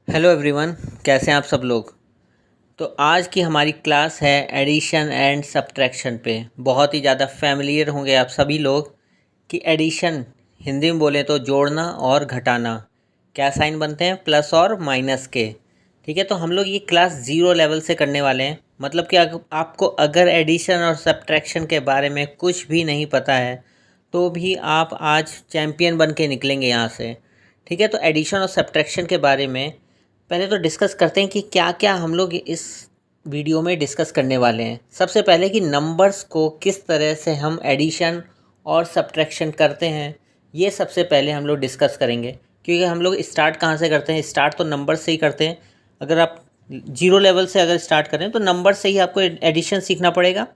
Hello everyone, कैसे हैं आप सब लोग। तो आज की हमारी क्लास है एडिशन एंड सब्ट्रैक्शन पे। बहुत ही ज़्यादा फैमिलियर होंगे आप सभी लोग कि एडिशन हिंदी में बोलें तो जोड़ना और घटाना। क्या साइन बनते हैं? प्लस और माइनस के। ठीक है, तो हम लोग ये क्लास ज़ीरो लेवल से करने वाले हैं। मतलब कि आपको अगर एडिशन और सब्ट्रैक्शन के बारे में कुछ भी नहीं पता है तो भी आप आज चैम्पियन बन के निकलेंगे यहाँ से। ठीक है, तो एडिशन और सब्ट्रैक्शन के बारे में पहले तो डिस्कस करते हैं कि क्या क्या हम लोग इस वीडियो में डिस्कस करने वाले हैं। सबसे पहले कि नंबर्स को किस तरह से हम एडिशन और सब्ट्रैक्शन करते हैं, ये सबसे पहले हम लोग डिस्कस करेंगे। क्योंकि हम लोग स्टार्ट कहाँ से करते हैं? स्टार्ट तो नंबर से ही करते हैं। अगर आप जीरो लेवल से अगर स्टार्ट करें तो नंबर से ही आपको एडिशन सीखना पड़ेगा।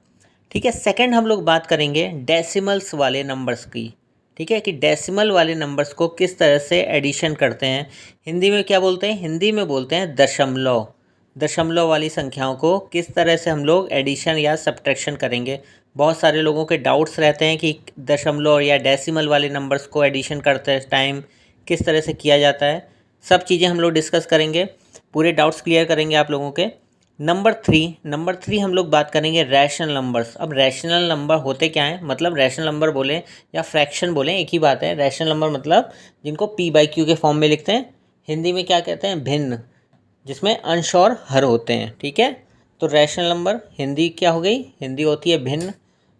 ठीक है, सेकंड हम लोग बात करेंगे डेसिमल्स वाले नंबर्स की। ठीक है, कि डेसिमल वाले नंबर्स को किस तरह से एडिशन करते हैं। हिंदी में क्या बोलते हैं? हिंदी में बोलते हैं दशमलव। दशमलव वाली संख्याओं को किस तरह से हम लोग एडिशन या सब्ट्रैक्शन करेंगे। बहुत सारे लोगों के डाउट्स रहते हैं कि दशमलव या डेसिमल वाले नंबर्स को एडिशन करते टाइम किस तरह से किया जाता है। सब चीज़ें हम लोग डिस्कस करेंगे, पूरे डाउट्स क्लियर करेंगे आप लोगों के। नंबर थ्री हम लोग बात करेंगे रैशनल नंबर्स। अब रैशनल नंबर होते क्या हैं? मतलब रैशनल नंबर बोलें या फ्रैक्शन बोलें, एक ही बात है। रैशनल नंबर मतलब जिनको p/q के फॉर्म में लिखते हैं। हिंदी में क्या कहते हैं? भिन्न, जिसमें अंश और हर होते हैं। ठीक है, तो रैशनल नंबर हिंदी क्या हो गई? हिंदी होती है भिन्न।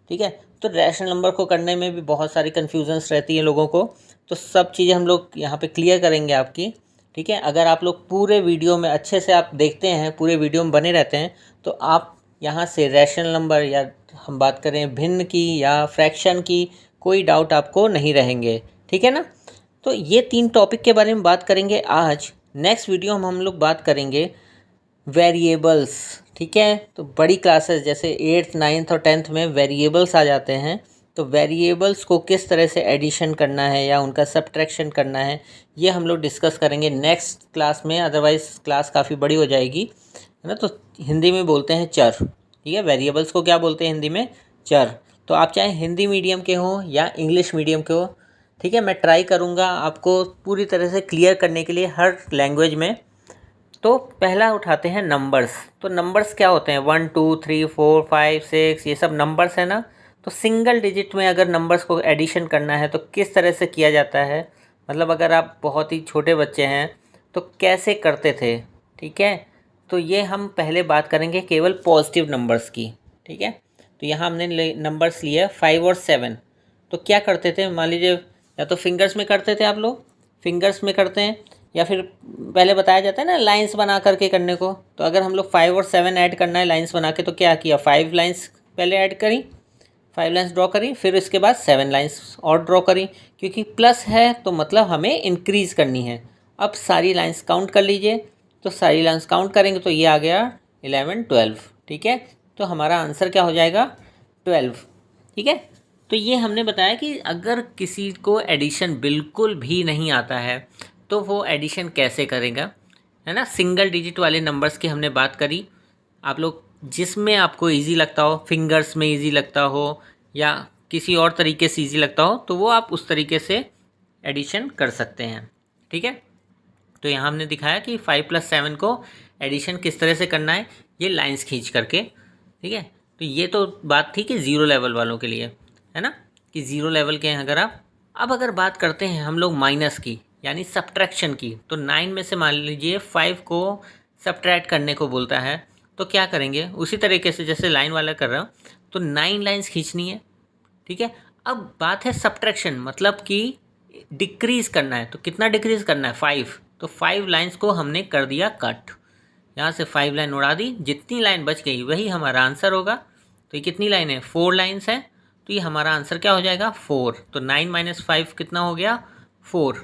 ठीक है, तो रैशनल नंबर को करने में भी बहुत सारी कन्फ्यूजन्स रहती हैं लोगों को। तो सब चीज़ें हम लोग यहाँ पे क्लियर करेंगे आपकी। ठीक है, अगर आप लोग पूरे वीडियो में अच्छे से आप देखते हैं, पूरे वीडियो में बने रहते हैं, तो आप यहाँ से रैशनल नंबर या हम बात करें भिन्न की या फ्रैक्शन की, कोई डाउट आपको नहीं रहेंगे। ठीक है ना। तो ये 3 टॉपिक के बारे में बात करेंगे आज। नेक्स्ट वीडियो में हम लोग बात करेंगे वेरिएबल्स। ठीक है, तो बड़ी क्लासेस जैसे 8th 9th और 10th में वेरिएबल्स आ जाते हैं। तो वेरिएबल्स को किस तरह से एडिशन करना है या उनका सब्ट्रैक्शन करना है, ये हम लोग डिस्कस करेंगे नेक्स्ट क्लास में। अदरवाइज़ क्लास काफ़ी बड़ी हो जाएगी, है ना। तो हिंदी में बोलते हैं चर। ठीक है, वेरिएबल्स को क्या बोलते हैं हिंदी में? चर। तो आप चाहे हिंदी मीडियम के हों या इंग्लिश मीडियम के हो, ठीक है, मैं ट्राई करूँगा आपको पूरी तरह से क्लियर करने के लिए हर लैंग्वेज में। तो पहला उठाते हैं नंबर्स। तो नंबर्स क्या होते हैं? 1 2 3 4 5 6, ये सब नंबर्स है ना। तो सिंगल डिजिट में अगर नंबर्स को एडिशन करना है तो किस तरह से किया जाता है, मतलब अगर आप बहुत ही छोटे बच्चे हैं तो कैसे करते थे। ठीक है, तो ये हम पहले बात करेंगे केवल पॉजिटिव नंबर्स की। ठीक है, तो यहाँ हमने नंबर्स लिए 5 और 7। तो क्या करते थे? मान लीजिए या तो फिंगर्स में करते थे आप लोग, फिंगर्स में करते हैं, या फिर पहले बताया जाता है ना लाइंस बना करके करने को। तो अगर हम लोग 5 और 7 ऐड करना है लाइंस बना के, तो क्या किया? 5 लाइंस पहले ऐड करी, 5 लाइंस ड्रॉ करी, फिर इसके बाद 7 लाइंस और ड्रॉ करी। क्योंकि प्लस है तो मतलब हमें इंक्रीज़ करनी है। अब सारी लाइंस काउंट कर लीजिए। तो सारी लाइंस काउंट करेंगे तो ये आ गया 11 12। ठीक है, तो हमारा आंसर क्या हो जाएगा? 12। ठीक है, तो ये हमने बताया कि अगर किसी को एडिशन बिल्कुल भी नहीं आता है तो वो एडिशन कैसे करेगा, है ना। सिंगल डिजिट वाले नंबर्स की हमने बात करी। आप लोग जिसमें आपको इजी लगता हो, फिंगर्स में इजी लगता हो या किसी और तरीके से इजी लगता हो, तो वो आप उस तरीके से एडिशन कर सकते हैं। ठीक है, तो यहाँ हमने दिखाया कि 5 + 7 को एडिशन किस तरह से करना है, ये लाइंस खींच करके। ठीक है, तो ये तो बात थी कि ज़ीरो लेवल वालों के लिए, है ना, कि ज़ीरो लेवल के हैं अगर आप। अब अगर बात करते हैं हम लोग माइनस की, यानी सब्ट्रैक्शन की, तो 9 में से मान लीजिए 5 को सब्ट्रैक्ट करने को बोलता है, तो क्या करेंगे? उसी तरीके से जैसे लाइन वाला कर रहा हूँ, तो 9 लाइंस खींचनी है। ठीक है, अब बात है सब्ट्रैक्शन, मतलब कि डिक्रीज़ करना है। तो कितना डिक्रीज़ करना है? 5। तो 5 लाइंस को हमने कर दिया कट। यहाँ से 5 लाइन उड़ा दी, जितनी लाइन बच गई वही हमारा आंसर होगा। तो ये कितनी लाइन है? 4 लाइन्स हैं। तो ये हमारा आंसर क्या हो जाएगा? 4। तो 9 - 5 कितना हो गया? 4।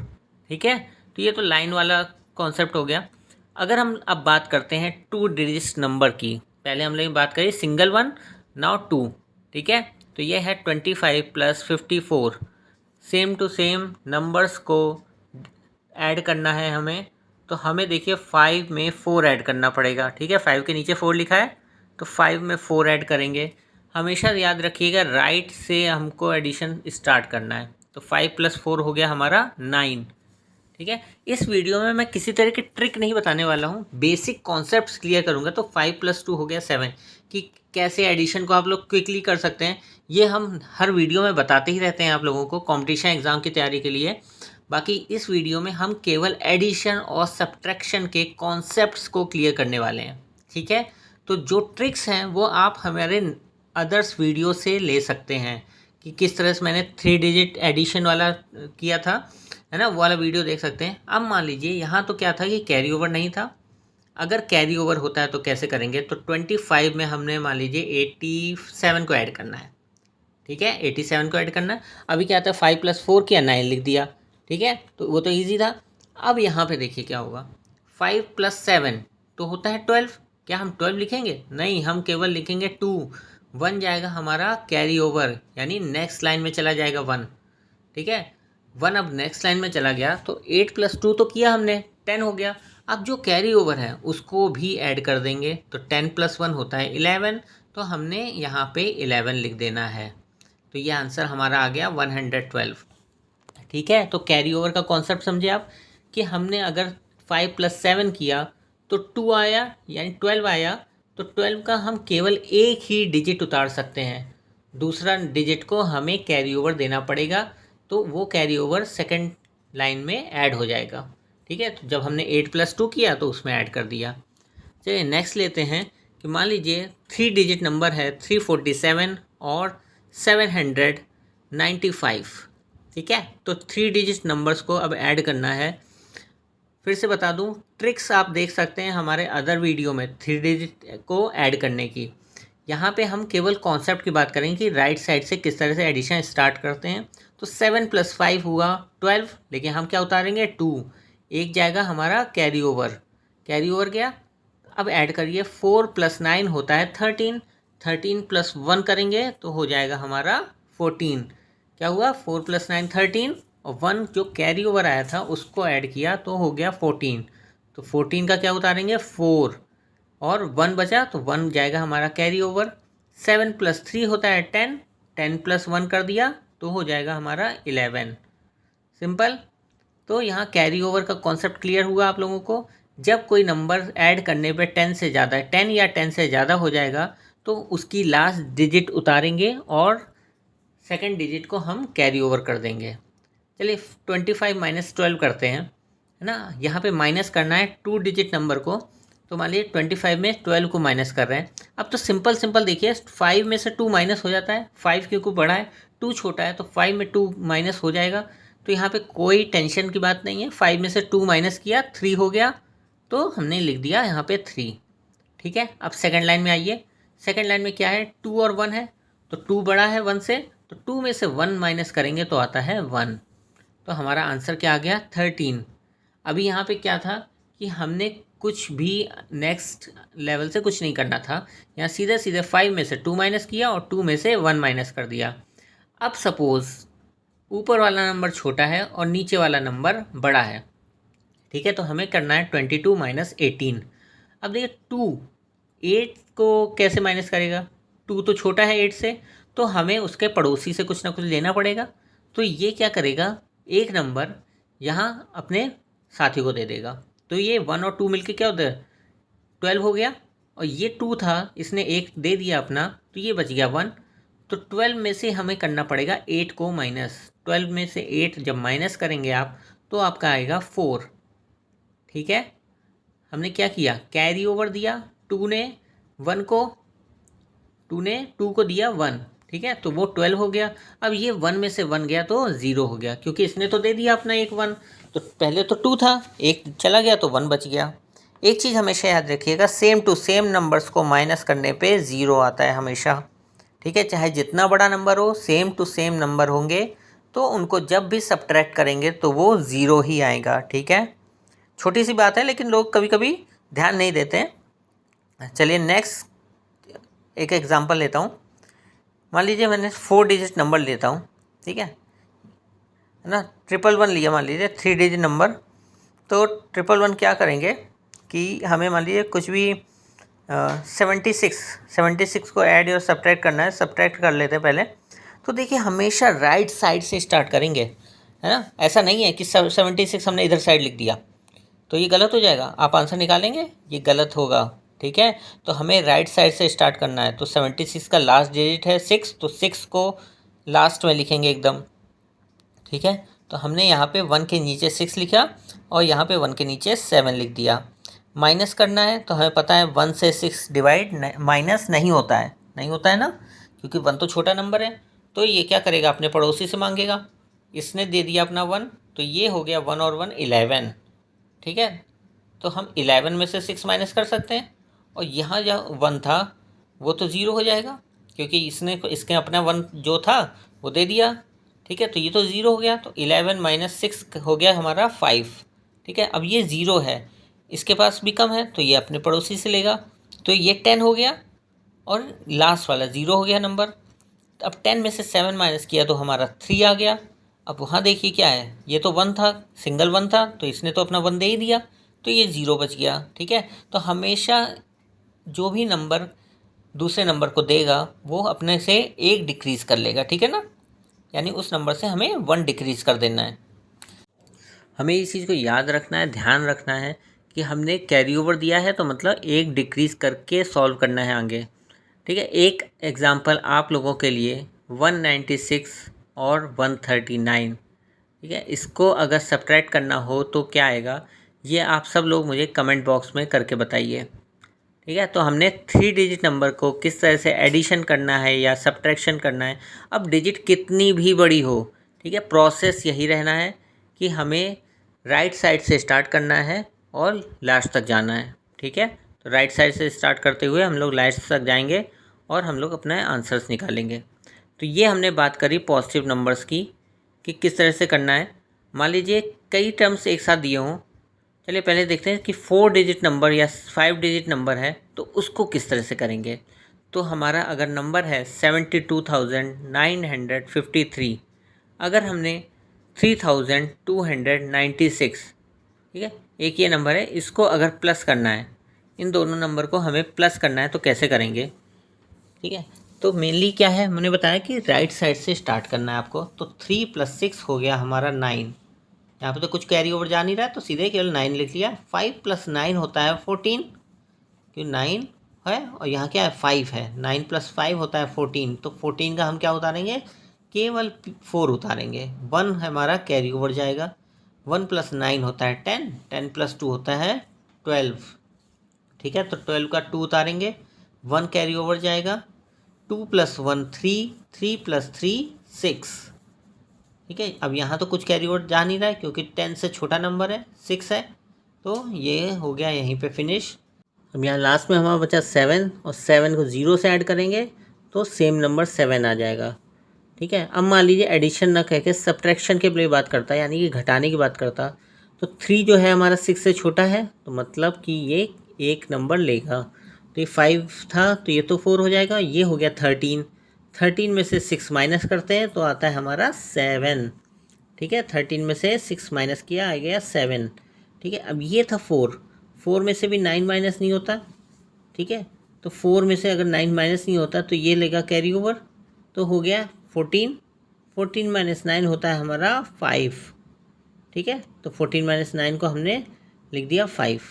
ठीक है, तो ये तो लाइन वाला कॉन्सेप्ट हो गया। अगर हम अब बात करते हैं 2 डिजिट नंबर की, पहले हम लोग बात करी सिंगल वन, नाउ 2। ठीक है, तो ये है 25 + 54। सेम टू सेम नंबर्स को ऐड करना है हमें। तो हमें देखिए 5 में 4 ऐड करना पड़ेगा। ठीक है, 5 के नीचे 4 लिखा है, तो 5 में 4 ऐड करेंगे। हमेशा याद रखिएगा राइट से हमको एडिशन स्टार्ट करना है। तो 5 + 4 हो गया हमारा 9। ठीक है। इस वीडियो में मैं किसी तरह की ट्रिक नहीं बताने वाला हूँ, बेसिक कॉन्सेप्ट्स क्लियर करूँगा। तो 5+2 हो गया 7 कि कैसे एडिशन को आप लोग क्विकली कर सकते हैं, ये हम हर वीडियो में बताते ही रहते हैं आप लोगों को कॉम्पिटिशन एग्ज़ाम की तैयारी के लिए। बाकी इस वीडियो में हम केवल एडिशन और सब्ट्रैक्शन के कॉन्सेप्ट्स को क्लियर करने वाले हैं, ठीक है। तो जो ट्रिक्स हैं वो आप हमारे अदर्स वीडियो से ले सकते हैं कि किस तरह से मैंने 3 डिजिट एडिशन वाला किया था, है ना, वो वाला वीडियो देख सकते हैं। अब मान लीजिए यहाँ तो क्या था कि कैरी ओवर नहीं था। अगर कैरी ओवर होता है तो कैसे करेंगे, तो 25 में हमने मान लीजिए 87 को ऐड करना है, ठीक है, 87 को ऐड करना है। अभी क्या था 5+4 किया 9 लिख दिया, ठीक है, तो वो तो ईजी था। अब यहाँ पे देखिए क्या होगा, 5+7 तो होता है 12। क्या हम 12 लिखेंगे? नहीं, हम केवल लिखेंगे 2। 1 जाएगा हमारा कैरी ओवर, यानी नेक्स्ट लाइन में चला जाएगा 1, ठीक है। 1 अब नेक्स्ट लाइन में चला गया तो 8+2 तो किया हमने, 10 हो गया। अब जो कैरी ओवर है उसको भी ऐड कर देंगे, तो 10+1 होता है 11, तो हमने यहाँ पे 11 लिख देना है। तो ये आंसर हमारा आ गया 112, ठीक है। तो कैरी ओवर का कॉन्सेप्ट समझे आप कि हमने अगर 5+7 किया तो 2 आया, यानी 12 आया, तो 12 का हम केवल एक ही डिजिट उतार सकते हैं, दूसरा डिजिट को हमें कैरी ओवर देना पड़ेगा, तो वो कैरी ओवर सेकेंड लाइन में ऐड हो जाएगा, ठीक है। तो जब हमने 8+2 किया तो उसमें ऐड कर दिया। चलिए नेक्स्ट लेते हैं कि मान लीजिए 3 डिजिट नंबर है 347 और 795, ठीक है। तो 3 डिजिट नंबर्स को अब ऐड करना है। फिर से बता दूं, ट्रिक्स आप देख सकते हैं हमारे अदर वीडियो में 3 डिजिट को ऐड करने की। यहाँ पे हम केवल कॉन्सेप्ट की बात करेंगे कि राइट साइड से किस तरह से एडिशन स्टार्ट करते हैं। तो 7+5 हुआ 12, लेकिन हम क्या उतारेंगे 2, एक जाएगा हमारा कैरी ओवर, कैरी ओवर गया। अब ऐड करिए 4+9 होता है 13, 13+1 करेंगे तो हो जाएगा हमारा 14। क्या हुआ 4+9 13, और 1 जो कैरी ओवर आया था उसको ऐड किया तो हो गया 14। तो 14 का क्या उतारेंगे 4, और 1 बचा तो 1 जाएगा हमारा कैरी ओवर। 7+3 होता है 10, 10+1 कर दिया तो हो जाएगा हमारा 11। सिंपल। तो यहाँ कैरी ओवर का कॉन्सेप्ट क्लियर हुआ आप लोगों को। जब कोई नंबर ऐड करने पे 10 से ज़्यादा, 10 या 10 से ज़्यादा हो जाएगा तो उसकी लास्ट डिजिट उतारेंगे और सेकंड डिजिट को हम कैरी ओवर कर देंगे। चलिए 25 - 12 करते हैं, है ना। यहाँ पे माइनस करना है 2 डिजिट नंबर को, तो मान लीजिए 25 में 12 को माइनस कर रहे हैं। अब तो सिंपल देखिए, 5 में से 2 माइनस हो जाता है, 5 क्योंकि बड़ा है 2 छोटा है, तो 5 में 2 माइनस हो जाएगा। तो यहाँ पे कोई टेंशन की बात नहीं है, 5 में से 2 माइनस किया 3 हो गया, तो हमने लिख दिया यहाँ पे 3, ठीक है। अब सेकंड लाइन में आइए, सेकंड लाइन में क्या है 2 और 1 है, तो 2 बड़ा है 1 से, तो 2 में से 1 माइनस करेंगे तो आता है 1, तो हमारा आंसर क्या आ गया 13। अभी यहाँ पे क्या था कि हमने कुछ भी नेक्स्ट लेवल से कुछ नहीं करना था, यहाँ सीधे सीधे 5 में से 2 माइनस किया और 2 में से 1 माइनस कर दिया। अब सपोज़ ऊपर वाला नंबर छोटा है और नीचे वाला नंबर बड़ा है, ठीक है, तो हमें करना है 22 - 18। अब देखिए 2 8 को कैसे माइनस करेगा, 2 तो छोटा है 8 से, तो हमें उसके पड़ोसी से कुछ ना कुछ लेना पड़ेगा। तो ये क्या करेगा, एक नंबर यहाँ अपने साथी को दे देगा, तो ये 1 और 2 मिलके क्या होता है 12 हो गया, और ये 2 था इसने 1 दे दिया अपना, तो ये बच गया 1। तो 12 में से हमें करना पड़ेगा 8 को माइनस, 12 में से 8 जब माइनस करेंगे आप तो आपका आएगा 4, ठीक है। हमने क्या किया कैरी ओवर दिया, 2 ने 2 को दिया 1, ठीक है, तो वो 12 हो गया। अब ये 1 में से 1 गया तो 0 हो गया, क्योंकि इसने तो दे दिया अपना एक 1, तो पहले तो 2 था, एक चला गया तो 1 बच गया। एक चीज़ हमेशा याद रखिएगा, सेम टू सेम नंबर्स को माइनस करने पे 0 आता है हमेशा, ठीक है। चाहे जितना बड़ा नंबर हो, सेम टू सेम नंबर होंगे तो उनको जब भी सब्ट्रैक्ट करेंगे तो वो 0 ही आएगा, ठीक है। छोटी सी बात है लेकिन लोग कभी कभी ध्यान नहीं देते हैं। चलिए नेक्स्ट एक एग्जांपल लेता हूँ। मान लीजिए मैंने 4 डिजिट नंबर लेता हूँ, ठीक है ना, 111 लिया मान लीजिए 3 डिजिट नंबर। तो 111 क्या करेंगे कि हमें मान लीजिए कुछ भी 76 को ऐड और सब्ट्रैक्ट करना है, सब्ट्रैक्ट कर लेते हैं पहले। तो देखिए हमेशा राइट साइड से स्टार्ट करेंगे, है ना। ऐसा नहीं है कि 76 हमने इधर साइड लिख दिया तो ये गलत हो जाएगा, आप आंसर निकालेंगे, ये गलत होगा। ठीक है, तो हमें राइट साइड से स्टार्ट करना है। तो 76 का लास्ट डिजिट है 6, तो 6 को लास्ट में लिखेंगे एकदम। ठीक है, तो हमने यहाँ पे 1 के नीचे 6 लिखा और यहाँ पे 1 के नीचे 7 लिख दिया। माइनस करना है तो हमें पता है 1 से 6 डिवाइड माइनस नहीं होता है, नहीं होता है ना, क्योंकि 1 तो छोटा नंबर है। तो ये क्या करेगा, अपने पड़ोसी से मांगेगा। इसने दे दिया अपना 1, तो ये हो गया 1 और 1 11। ठीक है, तो हम 11 में से 6 माइनस कर सकते हैं और यहाँ जो 1 था वो तो 0 हो जाएगा, क्योंकि इसके अपना 1 जो था वो दे दिया। ठीक है, तो ये तो 0 हो गया, तो 11 माइनस 6 हो गया हमारा 5। ठीक है, अब ये 0 है, इसके पास भी कम है तो ये अपने पड़ोसी से लेगा, तो ये 10 हो गया और लास्ट वाला 0 हो गया नंबर। अब 10 में से 7 माइनस किया तो हमारा 3 आ गया। अब वहाँ देखिए क्या है, ये तो 1 था, सिंगल 1 था, तो इसने तो अपना 1 दे ही दिया, तो ये 0 बच गया। ठीक है, तो हमेशा जो भी नंबर दूसरे नंबर को देगा वो अपने से 1 डिक्रीज़ कर लेगा। ठीक है ना, यानी उस नंबर से हमें 1 डिक्रीज़ कर देना है। हमें इस चीज़ को याद रखना है, ध्यान रखना है कि हमने कैरी ओवर दिया है तो मतलब 1 डिक्रीज़ करके सॉल्व करना है आगे। ठीक है, एक एग्ज़ाम्पल आप लोगों के लिए 196 और 139। ठीक है, इसको अगर सब्ट्रैक्ट करना हो तो क्या आएगा, ये आप सब लोग मुझे कमेंट बॉक्स में करके बताइए। ठीक है, तो हमने 3 डिजिट नंबर को किस तरह से एडिशन करना है या सब्ट्रैक्शन करना है। अब डिजिट कितनी भी बड़ी हो, ठीक है, प्रोसेस यही रहना है कि हमें राइट साइड से स्टार्ट करना है और लास्ट तक जाना है। ठीक है, तो राइट साइड से स्टार्ट करते हुए हम लोग लास्ट तक जाएंगे और हम लोग अपने आंसर्स निकालेंगे। तो ये हमने बात करी पॉजिटिव नंबर्स की कि किस तरह से करना है। मान लीजिए कई टर्म्स एक साथ दिए हों, चलिए पहले देखते हैं कि 4 डिजिट नंबर या 5 डिजिट नंबर है तो उसको किस तरह से करेंगे। तो हमारा अगर नंबर है 72,953, अगर हमने 3,296, ठीक है, एक ये नंबर है, इसको अगर प्लस करना है, इन दोनों नंबर को हमें प्लस करना है तो कैसे करेंगे। ठीक है, तो मेनली क्या है, मैंने बताया कि राइट साइड से स्टार्ट करना है आपको। तो 3 + 6 हो गया हमारा 9। यहाँ पे तो कुछ कैरी ओवर जा नहीं रहा है तो सीधे केवल 9 लिख लिया। 5 + 9 होता है 14, क्यों 9 है और यहाँ क्या है 5 है। 9 + 5 होता है 14, तो 14 का हम क्या उतारेंगे, केवल 4 उतारेंगे। 1 हमारा कैरी ओवर जाएगा। 1 + 9 होता है 10, 10 + 2 होता है 12। ठीक है, तो 12 का 2 उतारेंगे, 1 कैरी ओवर जाएगा। 2 + 1 3, 3 + 3 6। ठीक है, अब यहाँ तो कुछ कैरी ओवर जा नहीं रहा है क्योंकि 10 से छोटा नंबर है, 6 है, तो ये हो गया यहीं पे फिनिश। अब यहाँ लास्ट में हमारा बचा 7 और 7 को 0 से ऐड करेंगे तो सेम नंबर 7 आ जाएगा। ठीक है, अब मान लीजिए एडिशन ना कह के सब्ट्रैक्शन के लिए बात करता है, यानी कि घटाने की बात करता, तो 3 जो है हमारा 6 से छोटा है, तो मतलब कि ये एक नंबर लेगा। तो ये 5 था तो ये तो 4 हो जाएगा, ये हो गया 13। 13 में से 6 माइनस करते हैं तो आता है हमारा 7। ठीक है, 13 में से 6 माइनस किया आ गया 7। ठीक है, अब ये था 4, 4 में से भी 9 माइनस नहीं होता। ठीक है, तो 4 में से अगर 9 माइनस नहीं होता तो ये लेगा कैरी ओवर, तो हो गया 14। 14 - 9 होता है हमारा 5। ठीक है, तो 14 - 9 को हमने लिख दिया 5।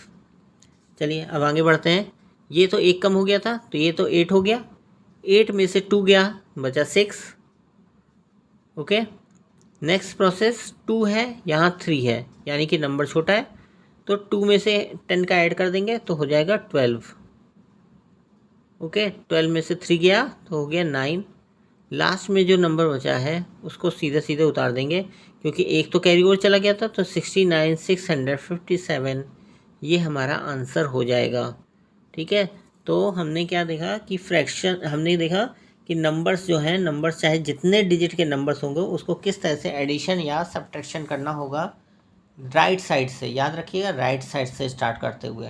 चलिए अब आगे बढ़ते हैं। ये तो 1 कम हो गया था तो ये तो 8 हो गया। 8 में से 2 गया, बचा 6। ओके, नेक्स्ट प्रोसेस 2 है, यहाँ 3 है, यानी कि नंबर छोटा है, तो 2 में से 10 का ऐड कर देंगे तो हो जाएगा 12। ओके, 12 में से 3 गया तो हो गया 9। लास्ट में जो नंबर बचा है उसको सीधे सीधे उतार देंगे क्योंकि एक तो कैरी ओवर चला गया था, तो 69,657 ये हमारा आंसर हो जाएगा। ठीक है, तो हमने क्या देखा कि फ्रैक्शन, हमने देखा कि नंबर्स जो हैं, नंबर्स चाहे जितने डिजिट के नंबर्स होंगे उसको किस तरह से एडिशन या सब्ट्रैक्शन करना होगा राइट साइड से। याद रखिएगा, राइट साइड से स्टार्ट करते हुए।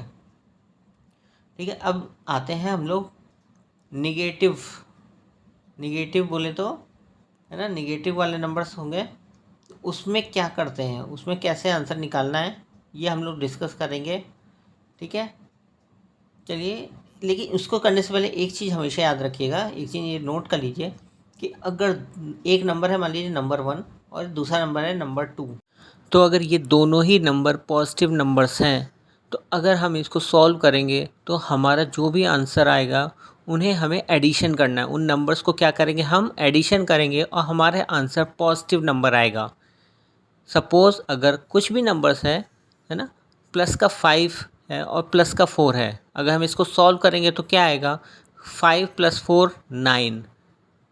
ठीक है, अब आते हैं हम लोग निगेटिव बोले तो, है ना, निगेटिव वाले नंबर्स होंगे, उसमें क्या करते हैं, उसमें कैसे आंसर निकालना है, ये हम लोग डिस्कस करेंगे। ठीक है, चलिए, लेकिन उसको करने से पहले एक चीज़ हमेशा याद रखिएगा, एक चीज़ ये नोट कर लीजिए कि अगर एक नंबर है, मान लीजिए नंबर 1, और दूसरा नंबर है नंबर 2। तो अगर ये दोनों ही नंबर पॉजिटिव नंबर्स हैं तो अगर हम इसको सॉल्व करेंगे तो हमारा जो भी आंसर आएगा उन्हें हमें एडिशन करना है। उन नंबर्स को क्या करेंगे, हम एडिशन करेंगे और हमारे आंसर पॉजिटिव नंबर आएगा। सपोज़ अगर कुछ भी नंबर्स है ना, प्लस का 5 है और प्लस का 4 है, अगर हम इसको सॉल्व करेंगे तो क्या आएगा, 5 + 4 9,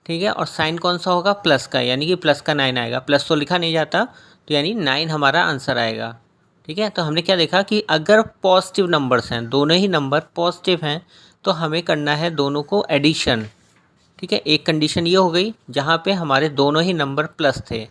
ठीक है। और साइन कौन सा होगा, प्लस का, यानी कि प्लस का 9 आएगा। प्लस तो लिखा नहीं जाता, तो यानी 9 हमारा आंसर आएगा, ठीक है। तो हमने क्या देखा कि अगर पॉजिटिव नंबर्स हैं, दोनों ही नंबर पॉजिटिव हैं, तो हमें करना है दोनों को एडिशन, ठीक है। एक कंडीशन ये हो गई जहाँ पे हमारे दोनों ही नंबर प्लस थे,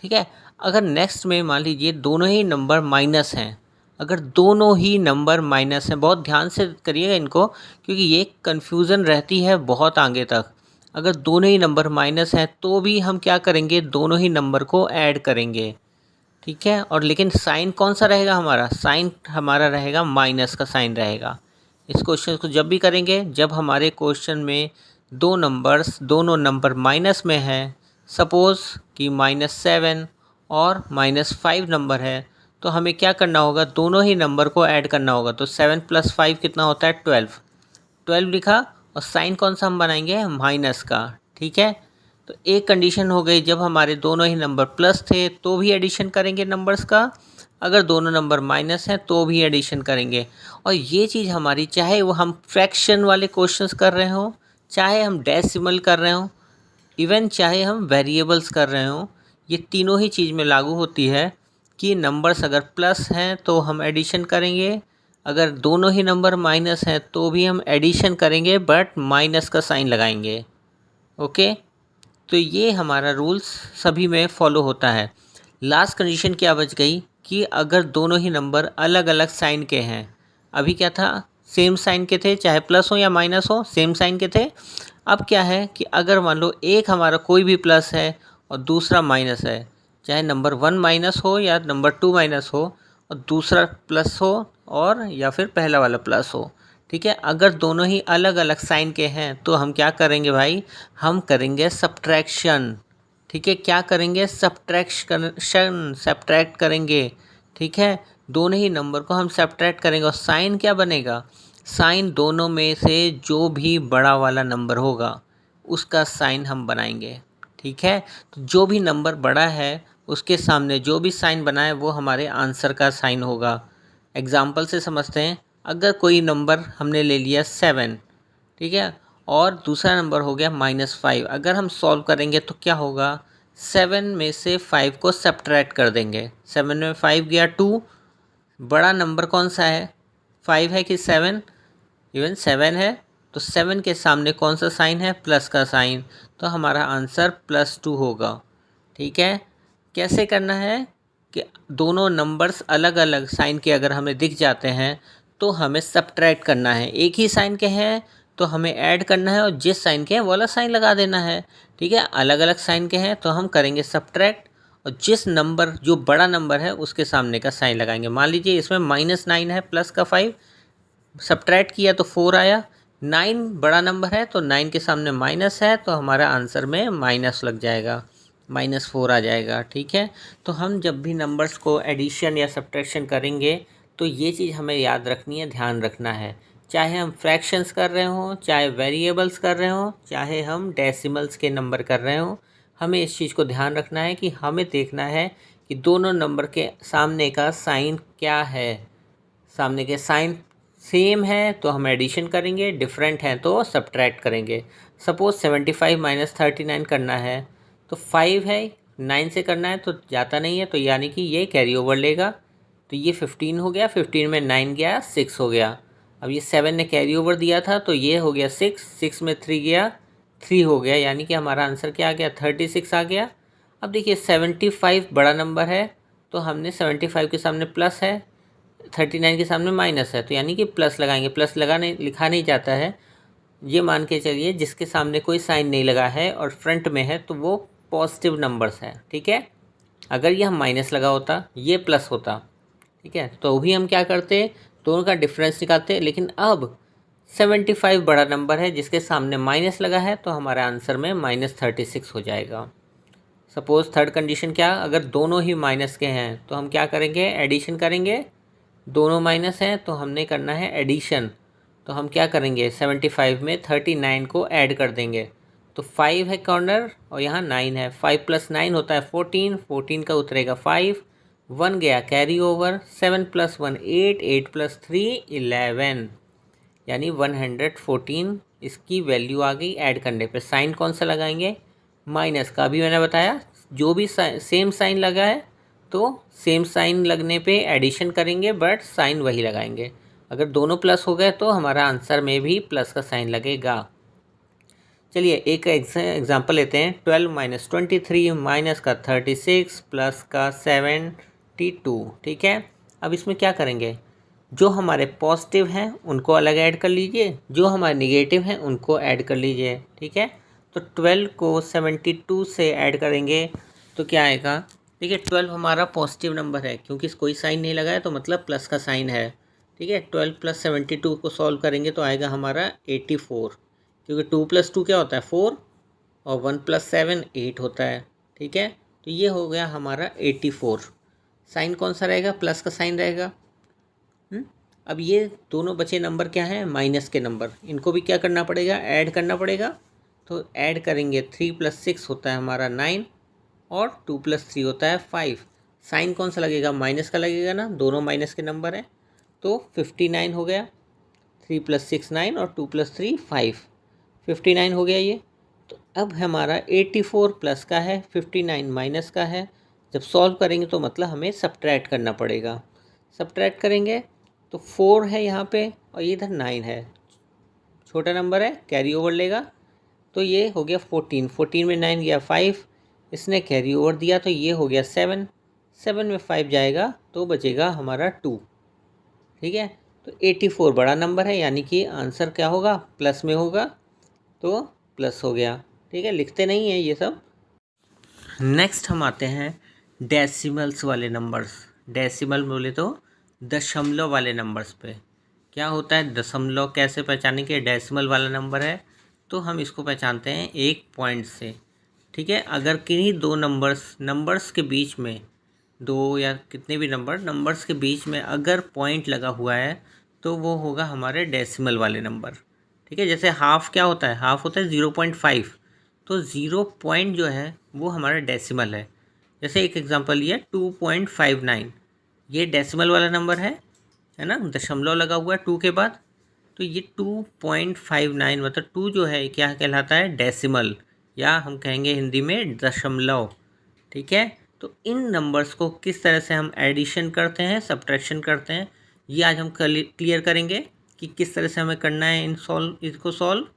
ठीक है। अगर नेक्स्ट में मान लीजिए दोनों ही नंबर माइनस हैं, अगर दोनों ही नंबर माइनस हैं, बहुत ध्यान से करिएगा इनको, क्योंकि ये कन्फ्यूज़न रहती है बहुत आगे तक। अगर दोनों ही नंबर माइनस हैं तो भी हम क्या करेंगे, दोनों ही नंबर को ऐड करेंगे, ठीक है। और लेकिन साइन कौन सा रहेगा, हमारा साइन हमारा रहेगा माइनस का साइन रहेगा। इस क्वेश्चन को जब भी करेंगे जब हमारे क्वेश्चन में दोनों नंबर माइनस में है, सपोज़ कि -7 और -5 नंबर है, तो हमें क्या करना होगा, दोनों ही नंबर को ऐड करना होगा। तो 7 + 5 कितना होता है, 12 लिखा, और साइन कौन सा हम बनाएंगे, माइनस का, ठीक है। तो एक कंडीशन हो गई, जब हमारे दोनों ही नंबर प्लस थे तो भी एडिशन करेंगे नंबर्स का, अगर दोनों नंबर माइनस हैं तो भी एडिशन करेंगे। और ये चीज़ हमारी, चाहे वो हम फ्रैक्शन वाले क्वेश्चंस कर रहे हों, चाहे हम डेसिमल कर रहे हों, इवन चाहे हम वेरिएबल्स कर रहे हों, ये तीनों ही चीज़ में लागू होती है कि नंबर्स अगर प्लस हैं तो हम एडिशन करेंगे, अगर दोनों ही नंबर माइनस हैं तो भी हम एडिशन करेंगे, बट माइनस का साइन लगाएंगे, ओके। तो ये हमारा रूल्स सभी में फॉलो होता है। लास्ट कंडीशन क्या बच गई कि अगर दोनों ही नंबर अलग अलग साइन के हैं, अभी क्या था, सेम साइन के थे, चाहे प्लस हो या माइनस हो, सेम साइन के थे। अब क्या है कि अगर मान लो एक हमारा कोई भी प्लस है और दूसरा माइनस है, चाहे नंबर 1 माइनस हो या नंबर 2 माइनस हो, और दूसरा प्लस हो और या फिर पहला वाला प्लस हो, ठीक है। अगर दोनों ही अलग अलग साइन के हैं तो हम क्या करेंगे भाई, हम करेंगे सब्ट्रैक्शन, ठीक है। क्या करेंगे, सब्ट्रैक्ट करेंगे, ठीक है। दोनों ही नंबर को हम सब्ट्रैक्ट करेंगे और साइन क्या बनेगा, साइन दोनों में से जो भी बड़ा वाला नंबर होगा उसका साइन हम बनाएंगे, ठीक है। तो जो भी नंबर बड़ा है उसके सामने जो भी साइन बना है वो हमारे आंसर का साइन होगा। एग्जाम्पल से समझते हैं, अगर कोई नंबर हमने ले लिया 7, ठीक है, और दूसरा नंबर हो गया -5, अगर हम सॉल्व करेंगे तो क्या होगा, 7 में से 5 को सब्ट्रैक्ट कर देंगे, 7 में 5 गया 2, बड़ा नंबर कौन सा है, 5 है कि 7, इवन 7 है, तो 7 के सामने कौन सा साइन है, प्लस का साइन, तो हमारा आंसर +2 होगा, ठीक है। कैसे करना है कि दोनों नंबर्स अलग अलग साइन के अगर हमें दिख जाते हैं तो हमें सब्ट्रैक्ट करना है, एक ही साइन के हैं तो हमें ऐड करना है और जिस साइन के हैं वो वाला साइन लगा देना है, ठीक है। अलग अलग साइन के हैं तो हम करेंगे सब्ट्रैक्ट, और जिस नंबर जो बड़ा नंबर है उसके सामने का साइन लगाएंगे। मान लीजिए इसमें -9 है, प्लस का 5, सब्ट्रैक्ट किया तो 4 आया, 9 बड़ा नंबर है तो 9 के सामने माइनस है तो हमारा आंसर में माइनस लग जाएगा, -4 आ जाएगा, ठीक है। तो हम जब भी नंबर्स को एडिशन या सब्ट्रैक्शन करेंगे तो ये चीज़ हमें याद रखनी है, ध्यान रखना है, चाहे हम फ्रैक्शंस कर रहे हों, चाहे वेरिएबल्स कर रहे हों, चाहे हम डेसिमल्स के नंबर कर रहे हों, हमें इस चीज़ को ध्यान रखना है कि हमें देखना है कि दोनों नंबर के सामने का साइन क्या है। सामने के साइन सेम है तो हम एडिशन करेंगे, डिफरेंट हैं तो सब्ट्रैक्ट करेंगे। सपोज़ 75 - 39 करना है तो 5 है, 9 से करना है तो जाता नहीं है, तो यानी कि ये कैरी ओवर लेगा, तो ये 15 हो गया, 15 में 9 गया 6 हो गया। अब ये 7 ने कैरी ओवर दिया था तो ये हो गया 6, 6 में 3 गया 3 हो गया, यानी कि हमारा आंसर क्या आ गया, 36 आ गया। अब देखिए 75 बड़ा नंबर है तो हमने 75 के सामने प्लस है, 39 के सामने माइनस है, तो यानी कि प्लस लगाएंगे, प्लस लिखा नहीं जाता है, ये मान के चलिए जिसके सामने कोई साइन नहीं लगा है और फ्रंट में है तो वो पॉजिटिव नंबर्स है, ठीक है। अगर ये हम माइनस लगा होता, ये प्लस होता, ठीक है, तो भी हम क्या करते, दोनों का डिफरेंस निकालते। लेकिन अब 75 बड़ा नंबर है जिसके सामने माइनस लगा है तो हमारे आंसर में -36 हो जाएगा। सपोज़ थर्ड कंडीशन क्या, अगर दोनों ही माइनस के हैं तो हम क्या करेंगे, एडिशन करेंगे। दोनों माइनस हैं तो हमने करना है एडिशन। तो हम क्या करेंगे, 75 में 39 को ऐड कर देंगे। तो 5 है कॉर्नर और यहाँ 9 है। 5 + 9 होता है 14, 14 का उतरेगा 5, 1 गया कैरी ओवर, 7 + 1 8, 8 + 3 11, यानी 114 इसकी वैल्यू आ गई। ऐड करने पे साइन कौन सा लगाएंगे, माइनस का। अभी मैंने बताया जो भी सेम साइन लगा है तो सेम साइन लगने पे एडिशन करेंगे, बट साइन वही लगाएंगे। अगर दोनों प्लस हो गए तो हमारा आंसर में भी प्लस का साइन लगेगा। चलिए एक एग्जांपल लेते हैं। 12 - 23 माइनस का 36 प्लस का 72। ठीक है, अब इसमें क्या करेंगे, जो हमारे पॉजिटिव हैं उनको अलग ऐड कर लीजिए, जो हमारे निगेटिव हैं उनको ऐड कर लीजिए। ठीक है, तो 12 को 72 से ऐड करेंगे तो क्या आएगा। देखिए 12 हमारा पॉजिटिव नंबर है, क्योंकि कोई साइन नहीं लगाया तो मतलब प्लस का साइन है। ठीक है, 12 + 72 को सॉल्व करेंगे तो आएगा हमारा 84, क्योंकि 2 + 2 क्या होता है 4 और 1 + 7 8 होता है। ठीक है, तो ये हो गया हमारा 84। साइन कौन सा रहेगा, प्लस का साइन रहेगा। अब ये दोनों बचे नंबर क्या हैं, माइनस के नंबर, इनको भी क्या करना पड़ेगा, ऐड करना पड़ेगा। तो ऐड करेंगे 3 + 6 होता है हमारा 9 और 2 + 3 होता है 5। साइन कौन सा लगेगा, माइनस का लगेगा ना, दोनों माइनस के नंबर हैं। तो 59 हो गया, 3 + 6 9 और 2 + 3 5, 59 हो गया ये। तो अब हमारा 84 प्लस का है, 59 माइनस का है। जब सॉल्व करेंगे तो मतलब हमें सब्ट्रैक्ट करना पड़ेगा। सब्ट्रैक्ट करेंगे तो 4 है यहाँ पे और ये इधर 9 है, छोटा नंबर है, कैरी ओवर लेगा। तो ये हो गया 14, 14 में 9 गया 5, इसने कैरी ओवर दिया तो ये हो गया 7, 7 में 5 जाएगा तो बचेगा हमारा 2। ठीक है, तो 84 बड़ा नंबर है, यानी कि आंसर क्या होगा, प्लस में होगा, तो प्लस हो गया। ठीक है, लिखते नहीं हैं ये सब। नेक्स्ट हम आते हैं डेसिमल्स वाले नंबर्स। डेसिमल बोले तो दशमलव वाले नंबर्स पे। क्या होता है दशमलव, कैसे पहचानेंगे, डेसिमल वाला नंबर है तो हम इसको पहचानते हैं एक पॉइंट से। ठीक है, अगर किन्हीं दो नंबर्स के बीच में, दो या कितने भी नंबर्स के बीच में अगर पॉइंट लगा हुआ है तो वो होगा हमारे डेसिमल वाले नंबर। ठीक है, जैसे हाफ़ क्या होता है, हाफ़ होता है 0.5, तो 0 पॉइंट जो है वो हमारा डेसिमल है। जैसे एक एग्जांपल लिया 2.59, ये डेसिमल वाला नंबर है ना, दशमलव लगा हुआ है 2 के बाद, तो ये 2.59 मतलब 2 जो है क्या कहलाता है, डेसिमल, या हम कहेंगे हिंदी में दशमलव। ठीक है, तो इन नंबर्स को किस तरह से हम एडिशन करते हैं, सब्ट्रैक्शन करते हैं, ये आज हम क्लियर करेंगे कि किस तरह से हमें करना है इसको सॉल्व।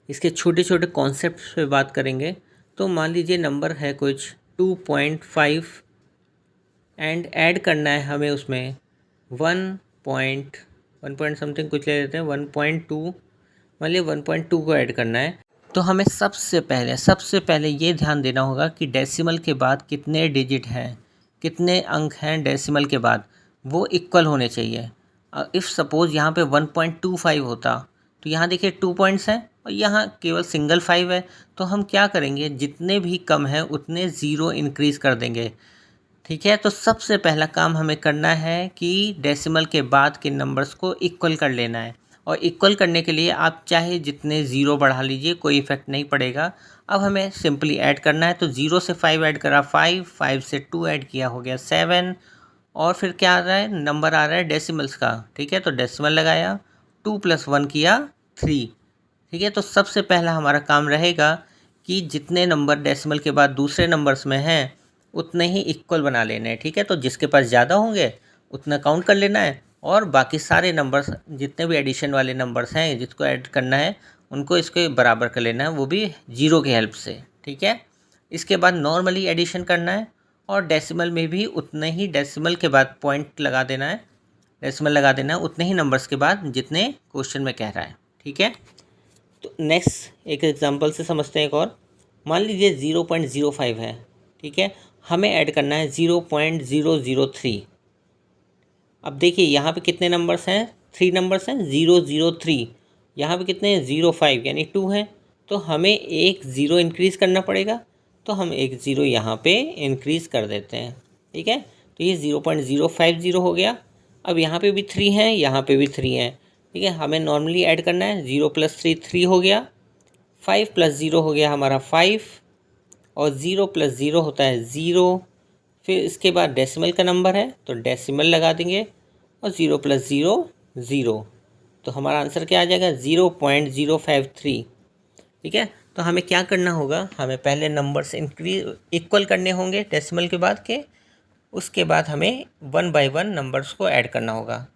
इसके छोटे छोटे कॉन्सेप्ट्स पे बात करेंगे। तो मान लीजिए नंबर है कुछ 2.5 एंड ऐड करना है हमें उसमें 1 पॉइंट समथिंग कुछ ले लेते हैं 1.2, मान लीजिए 1.2 को ऐड करना है। तो हमें सबसे पहले ये ध्यान देना होगा कि डेसिमल के बाद कितने डिजिट हैं, कितने अंक हैं डेसिमल के बाद, वो इक्वल होने चाहिए। इफ़ सपोज़ यहाँ पे 1.25 होता तो यहाँ देखिए 2 पॉइंट्स हैं और यहाँ केवल सिंगल 5 है, तो हम क्या करेंगे, जितने भी कम है उतने ज़ीरो इंक्रीज़ कर देंगे। ठीक है, तो सबसे पहला काम हमें करना है कि डेसिमल के बाद के नंबर्स को इक्वल कर लेना है, और इक्वल करने के लिए आप चाहे जितने ज़ीरो बढ़ा लीजिए, कोई इफ़ेक्ट नहीं पड़ेगा। अब हमें सिंपली ऐड करना है, तो 0 से 5 ऐड करा 5, 5 से 2 ऐड किया हो गया 7, और फिर क्या आ रहा है, नंबर आ रहा है डेसिमल्स का। ठीक है, तो डेसिमल लगाया, 2 + 1 किया 3। ठीक है, तो सबसे पहला हमारा काम रहेगा कि जितने नंबर डेसिमल के बाद दूसरे नंबर्स में हैं उतने ही इक्वल बना लेने हैं। ठीक है, तो जिसके पास ज़्यादा होंगे उतना काउंट कर लेना है, और बाकी सारे नंबर्स जितने भी एडिशन वाले नंबर्स हैं जिसको ऐड करना है उनको इसके बराबर कर लेना है, वो भी जीरो की हेल्प से। ठीक है, इसके बाद नॉर्मली एडिशन करना है, और डेसिमल में भी उतने ही डेसिमल के बाद पॉइंट लगा देना है, डेसिमल लगा देना है उतने ही नंबर्स के बाद जितने क्वेश्चन में कह रहा है। ठीक है, तो नेक्स्ट एक एग्जांपल से समझते हैं एक और। मान लीजिए 0.05 है। ठीक है, हमें ऐड करना है 0.003। अब देखिए यहाँ पे कितने नंबर्स हैं, 3 नंबर्स हैं, 003, यहाँ पे कितने हैं 05 यानी 2 हैं, तो हमें एक ज़ीरो इंक्रीज़ करना पड़ेगा। तो हम एक ज़ीरो यहाँ पे इंक्रीज़ कर देते हैं। ठीक है, तो ये 0.050 हो गया। अब यहाँ पे भी 3 हैं, यहाँ पे भी 3 हैं। ठीक है, हमें नॉर्मली ऐड करना है। 0 + 3 3 हो गया, 5 + 0 हो गया हमारा 5, और 0 + 0 होता है 0। फिर इसके बाद डेसिमल का नंबर है तो डेसिमल लगा देंगे, और 0 + 0 0। तो हमारा आंसर क्या आ जाएगा? 0.053। ठीक है, तो हमें क्या करना होगा, हमें पहले नंबर्स इंक्रीज इक्वल करने होंगे डेसिमल के बाद के, उसके बाद हमें 1 बाय 1 नंबर्स को ऐड करना होगा।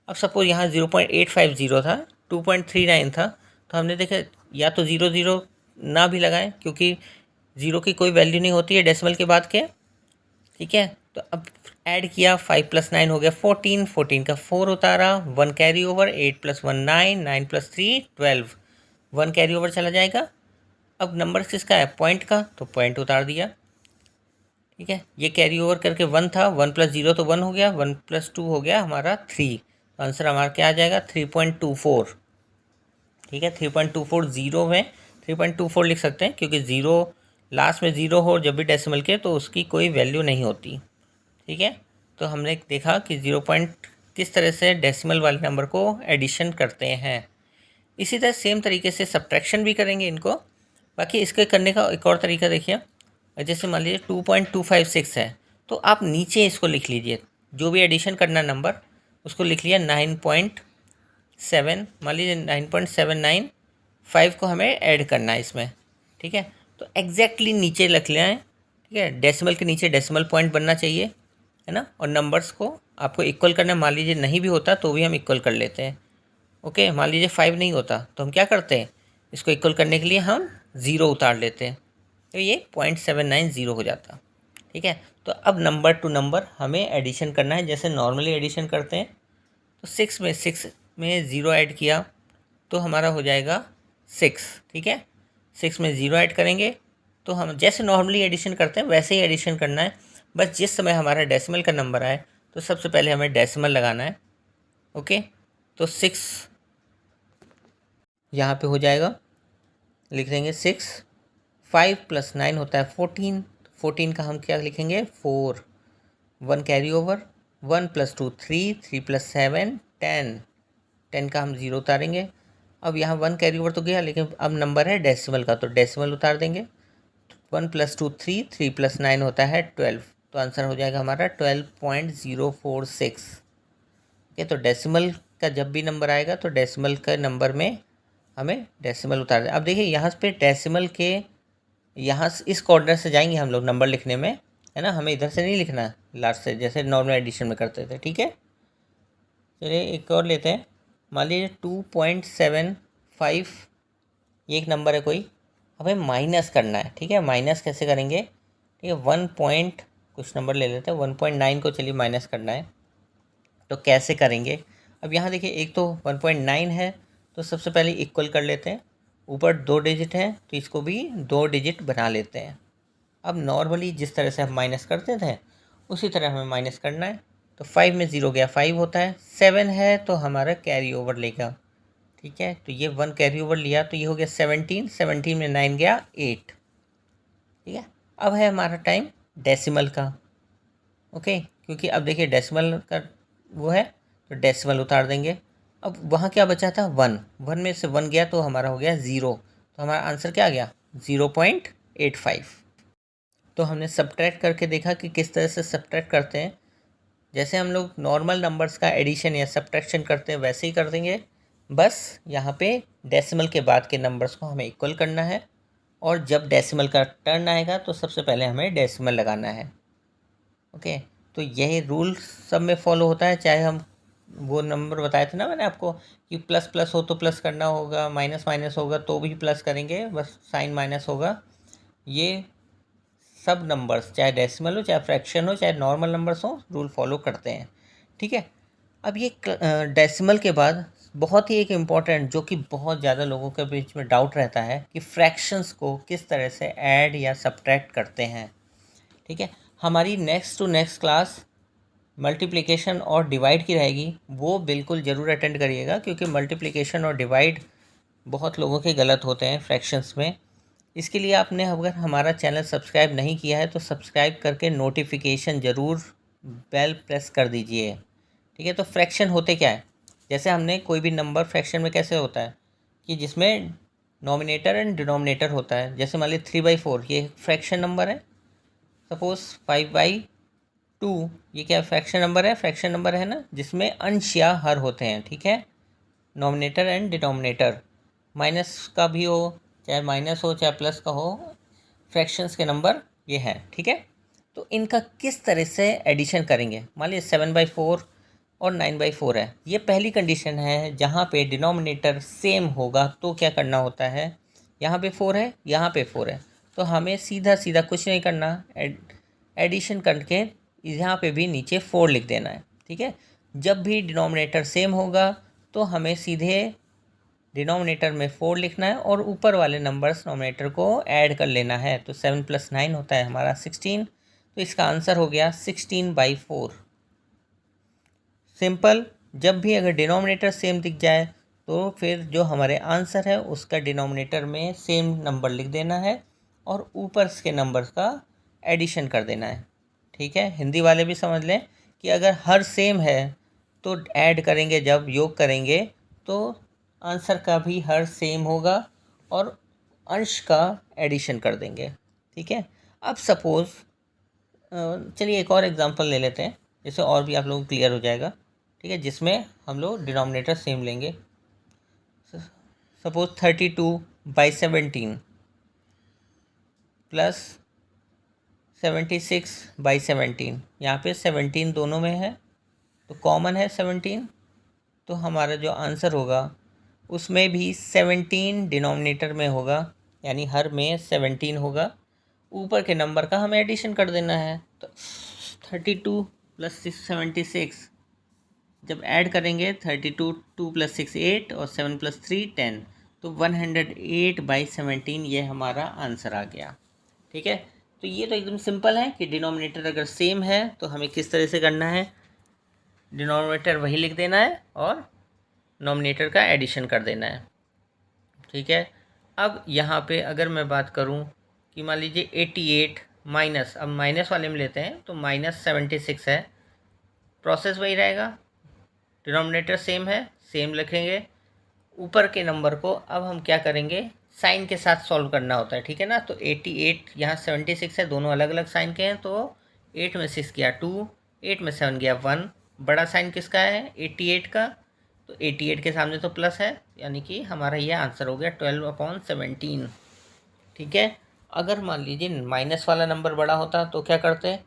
अब सपोज यहाँ 0.850 था, 2.39 था, तो हमने देखा या तो 0 0 ना भी लगाएं, क्योंकि ज़ीरो की कोई वैल्यू नहीं होती है डेसिमल के बाद के। ठीक है, तो अब ऐड किया, 5 + 9 हो गया 14, 14 का 4 उतारा, 1 कैरी ओवर, 8 + 1 9, 9 + 3 12, 1 कैरी ओवर चला जाएगा। अब नंबर किसका है? पॉइंट का, तो पॉइंट उतार दिया। ठीक है, ये कैरी ओवर करके 1 था, 1 + 0 तो 1 हो गया, 1 + 2 हो गया हमारा 3। तो आंसर हमारा क्या आ जाएगा? 3.24। ठीक है, 3.24 ज़ीरो में 3.24 लिख सकते हैं, क्योंकि ज़ीरो लास्ट में ज़ीरो हो जब भी डेसिमल के, तो उसकी कोई वैल्यू नहीं होती। ठीक है, तो हमने देखा कि 0 पॉइंट किस तरह से डेसिमल वाले नंबर को एडिशन करते हैं। इसी तरह सेम तरीके से सब्ट्रैक्शन भी करेंगे इनको। बाकी इसके करने का एक और तरीका देखिए, जैसे मान लीजिए 2.256 है, तो आप नीचे इसको लिख लीजिए, जो भी एडिशन करना नंबर उसको लिख लिया 9.7, मान लीजिए 9.79, 5 को हमें ऐड करना है इसमें। ठीक है, तो एग्जैक्टली नीचे लिख लें। ठीक है, डेसिमल के नीचे डेसिमल पॉइंट बनना चाहिए, है ना, और नंबर्स को आपको इक्वल करना है। मान लीजिए नहीं भी होता तो भी हम इक्वल कर लेते हैं। ओके, मान लीजिए 5 नहीं होता तो हम क्या करते हैं, इसको इक्वल करने के लिए हम 0 उतार लेते हैं, तो ये 0.790 हो जाता। ठीक है, तो अब नंबर टू नंबर हमें एडिशन करना है, जैसे नॉर्मली एडिशन करते हैं। तो 6 में 0 ऐड किया तो हमारा हो जाएगा 6। ठीक है, 6 में 0 ऐड करेंगे तो हम जैसे नॉर्मली एडिशन करते हैं वैसे ही एडिशन करना है। बस जिस समय हमारा डेसिमल का नंबर आए तो सबसे पहले हमें डेसिमल लगाना है। ओके, तो 6 यहाँ पे हो जाएगा, लिख देंगे 6। 5 + 9 होता है 14, 14 का हम क्या लिखेंगे? 4। 1 कैरी ओवर, 1 + 2 3, 3 + 7 10, 10 का हम 0 उतारेंगे। अब यहाँ 1 कैरी ओवर तो गया, लेकिन अब नंबर है डेसिमल का, तो डेसिमल उतार देंगे। 1 + 2 3, 3 + 9 होता है 12, तो आंसर हो जाएगा हमारा 12.046। ठीक है, तो डेसिमल का जब भी नंबर आएगा तो डेसिमल का नंबर में हमें डेसिमल उतार दें। अब देखिए यहाँ पे डेसिमल के यहाँ से इस कॉर्नर से जाएंगे हम लोग नंबर लिखने में, है ना, हमें इधर से नहीं लिखना है लास्ट से, जैसे नॉर्मल एडिशन में करते थे। ठीक है, चलिए एक और लेते हैं। मान लीजिए 2.75, ये एक नंबर है कोई, हमें माइनस करना है। ठीक है, माइनस कैसे करेंगे? ठीक है, 1 पॉइंट कुछ नंबर ले लेते हैं, 1.9 को चलिए माइनस करना है, तो कैसे करेंगे? अब यहाँ देखिए, एक तो 1.9 है, तो सबसे पहले इक्वल कर लेते हैं। ऊपर 2 डिजिट हैं तो इसको भी 2 डिजिट बना लेते हैं। अब नॉर्मली जिस तरह से हम माइनस करते थे उसी तरह हमें माइनस करना है। तो 5 में 0 गया 5 होता है, 7 है तो हमारा कैरी ओवर लेगा। ठीक है, तो ये 1 कैरी ओवर लिया तो ये हो गया 17, 17 में 9 गया 8। ठीक है, अब है हमारा टाइम डेसिमल का। ओके, क्योंकि अब देखिए डेसिमल का वो है तो डेसिमल उतार देंगे। अब वहाँ क्या बचा था? 1, 1 में से 1 गया तो हमारा हो गया 0, तो हमारा आंसर क्या आ गया? 0.85। तो हमने सब्ट्रैक्ट करके देखा कि किस तरह से सब्ट्रैक्ट करते हैं। जैसे हम लोग नॉर्मल नंबर्स का एडिशन या सब्ट्रैक्शन करते हैं वैसे ही कर देंगे, बस यहाँ पे डेसिमल के बाद के नंबर्स को हमें इक्वल करना है, और जब डेसिमल का टर्न आएगा तो सबसे पहले हमें डेसिमल लगाना है। ओके, तो यही रूल सब में फॉलो होता है, चाहे हम वो नंबर बताए थे ना मैंने आपको कि प्लस प्लस हो तो प्लस करना होगा, माइनस माइनस होगा तो भी प्लस करेंगे, बस साइन माइनस होगा। ये सब नंबर्स चाहे डेसिमल हो, चाहे फ्रैक्शन हो, चाहे नॉर्मल नंबर्स हो, रूल फॉलो करते हैं। ठीक है, अब ये डेसिमल के बाद बहुत ही एक इम्पॉर्टेंट, जो कि बहुत ज़्यादा लोगों के बीच में डाउट रहता है कि फ्रैक्शंस को किस तरह से ऐड या सब्ट्रैक्ट करते हैं। ठीक है, हमारी next to next class multiplication और डिवाइड की रहेगी, वो बिल्कुल ज़रूर अटेंड करिएगा, क्योंकि मल्टीप्लिकेशन और डिवाइड बहुत लोगों के गलत होते हैं फ्रैक्शंस में। इसके लिए आपने अगर हमारा चैनल सब्सक्राइब नहीं किया है तो सब्सक्राइब करके नोटिफिकेशन ज़रूर बेल प्रेस कर दीजिए। ठीक है, तो फ्रैक्शन होते क्या है, जैसे हमने कोई भी नंबर फ्रैक्शन में कैसे होता है कि जिसमें नॉमिनेटर एंड डिनोमिनेटर होता है। जैसे मान लीजिए 3/4 ये फ्रैक्शन नंबर है। सपोज़ 5/2 ये क्या फ्रैक्शन नंबर है, फ्रैक्शन नंबर है ना, जिसमें अंश या हर होते हैं। ठीक है, नॉमिनेटर एंड डिनोमिनेटर, माइनस का भी हो चाहे माइनस हो चाहे प्लस का हो, फ्रैक्शंस के नंबर ये हैं। ठीक है, तो इनका किस तरह से एडिशन करेंगे। मान लीजिए 7/4 और 9/4 है, ये पहली कंडीशन है जहाँ पे डिनोमिनेटर सेम होगा तो क्या करना होता है, यहाँ पे 4 है यहाँ पे 4 है, तो हमें सीधा सीधा कुछ नहीं करना, एडिशन करके यहाँ पे भी नीचे 4 लिख देना है। ठीक है, जब भी डिनोमिनेटर सेम होगा तो हमें सीधे डिनोमिनेटर में 4 लिखना है और ऊपर वाले नंबर्स नोमिनेटर को ऐड कर लेना है। तो 7 + 9 होता है हमारा 16, तो इसका आंसर हो गया 16/4। सिंपल, जब भी अगर डिनोमिनेटर सेम दिख जाए तो फिर जो हमारे आंसर है उसका डिनोमिनेटर में सेम नंबर लिख देना है और ऊपर के नंबर्स का एडिशन कर देना है। ठीक है, हिंदी वाले भी समझ लें कि अगर हर सेम है तो ऐड करेंगे, जब योग करेंगे तो आंसर का भी हर सेम होगा और अंश का एडिशन कर देंगे। ठीक है, अब सपोज़ चलिए एक और एग्जांपल ले लेते हैं, जिससे और भी आप लोगों को क्लियर हो जाएगा। ठीक है, जिसमें हम लोग डिनोमिनेटर सेम लेंगे। सपोज़ 32/17 प्लस 76/17, यहाँ पे 17 दोनों में है तो कॉमन है 17, तो हमारा जो आंसर होगा उसमें भी 17 डिनोमिनेटर में होगा, यानी हर में 17 होगा। ऊपर के नंबर का हमें एडिशन कर देना है, तो 32 + 76 जब ऐड करेंगे 32, 2 + 6 8 और 7 + 3 10, तो 108/17 ये हमारा आंसर आ गया। ठीक है, तो ये तो एकदम सिंपल है कि डिनोमिनेटर अगर सेम है तो हमें किस तरह से करना है, डिनोमिनेटर वही लिख देना है और नॉमिनेटर का एडिशन कर देना है। ठीक है, अब यहाँ पे अगर मैं बात करूँ कि मान लीजिए 88 माइनस, अब माइनस वाले में लेते हैं तो -76 है, प्रोसेस वही रहेगा, डिनोमिनेटर सेम है, सेम लिखेंगे। ऊपर के नंबर को अब हम क्या करेंगे, साइन के साथ सॉल्व करना होता है। ठीक है ना, तो 88 यहाँ 76 है, दोनों अलग अलग साइन के हैं, तो 8 में 6 गया 2, 8 में 7 गया 1। बड़ा साइन किसका है, 88 का, तो 88 के सामने तो प्लस है, यानी कि हमारा ये आंसर हो गया 12/17। ठीक है, अगर मान लीजिए माइनस वाला नंबर बड़ा होता तो क्या करते,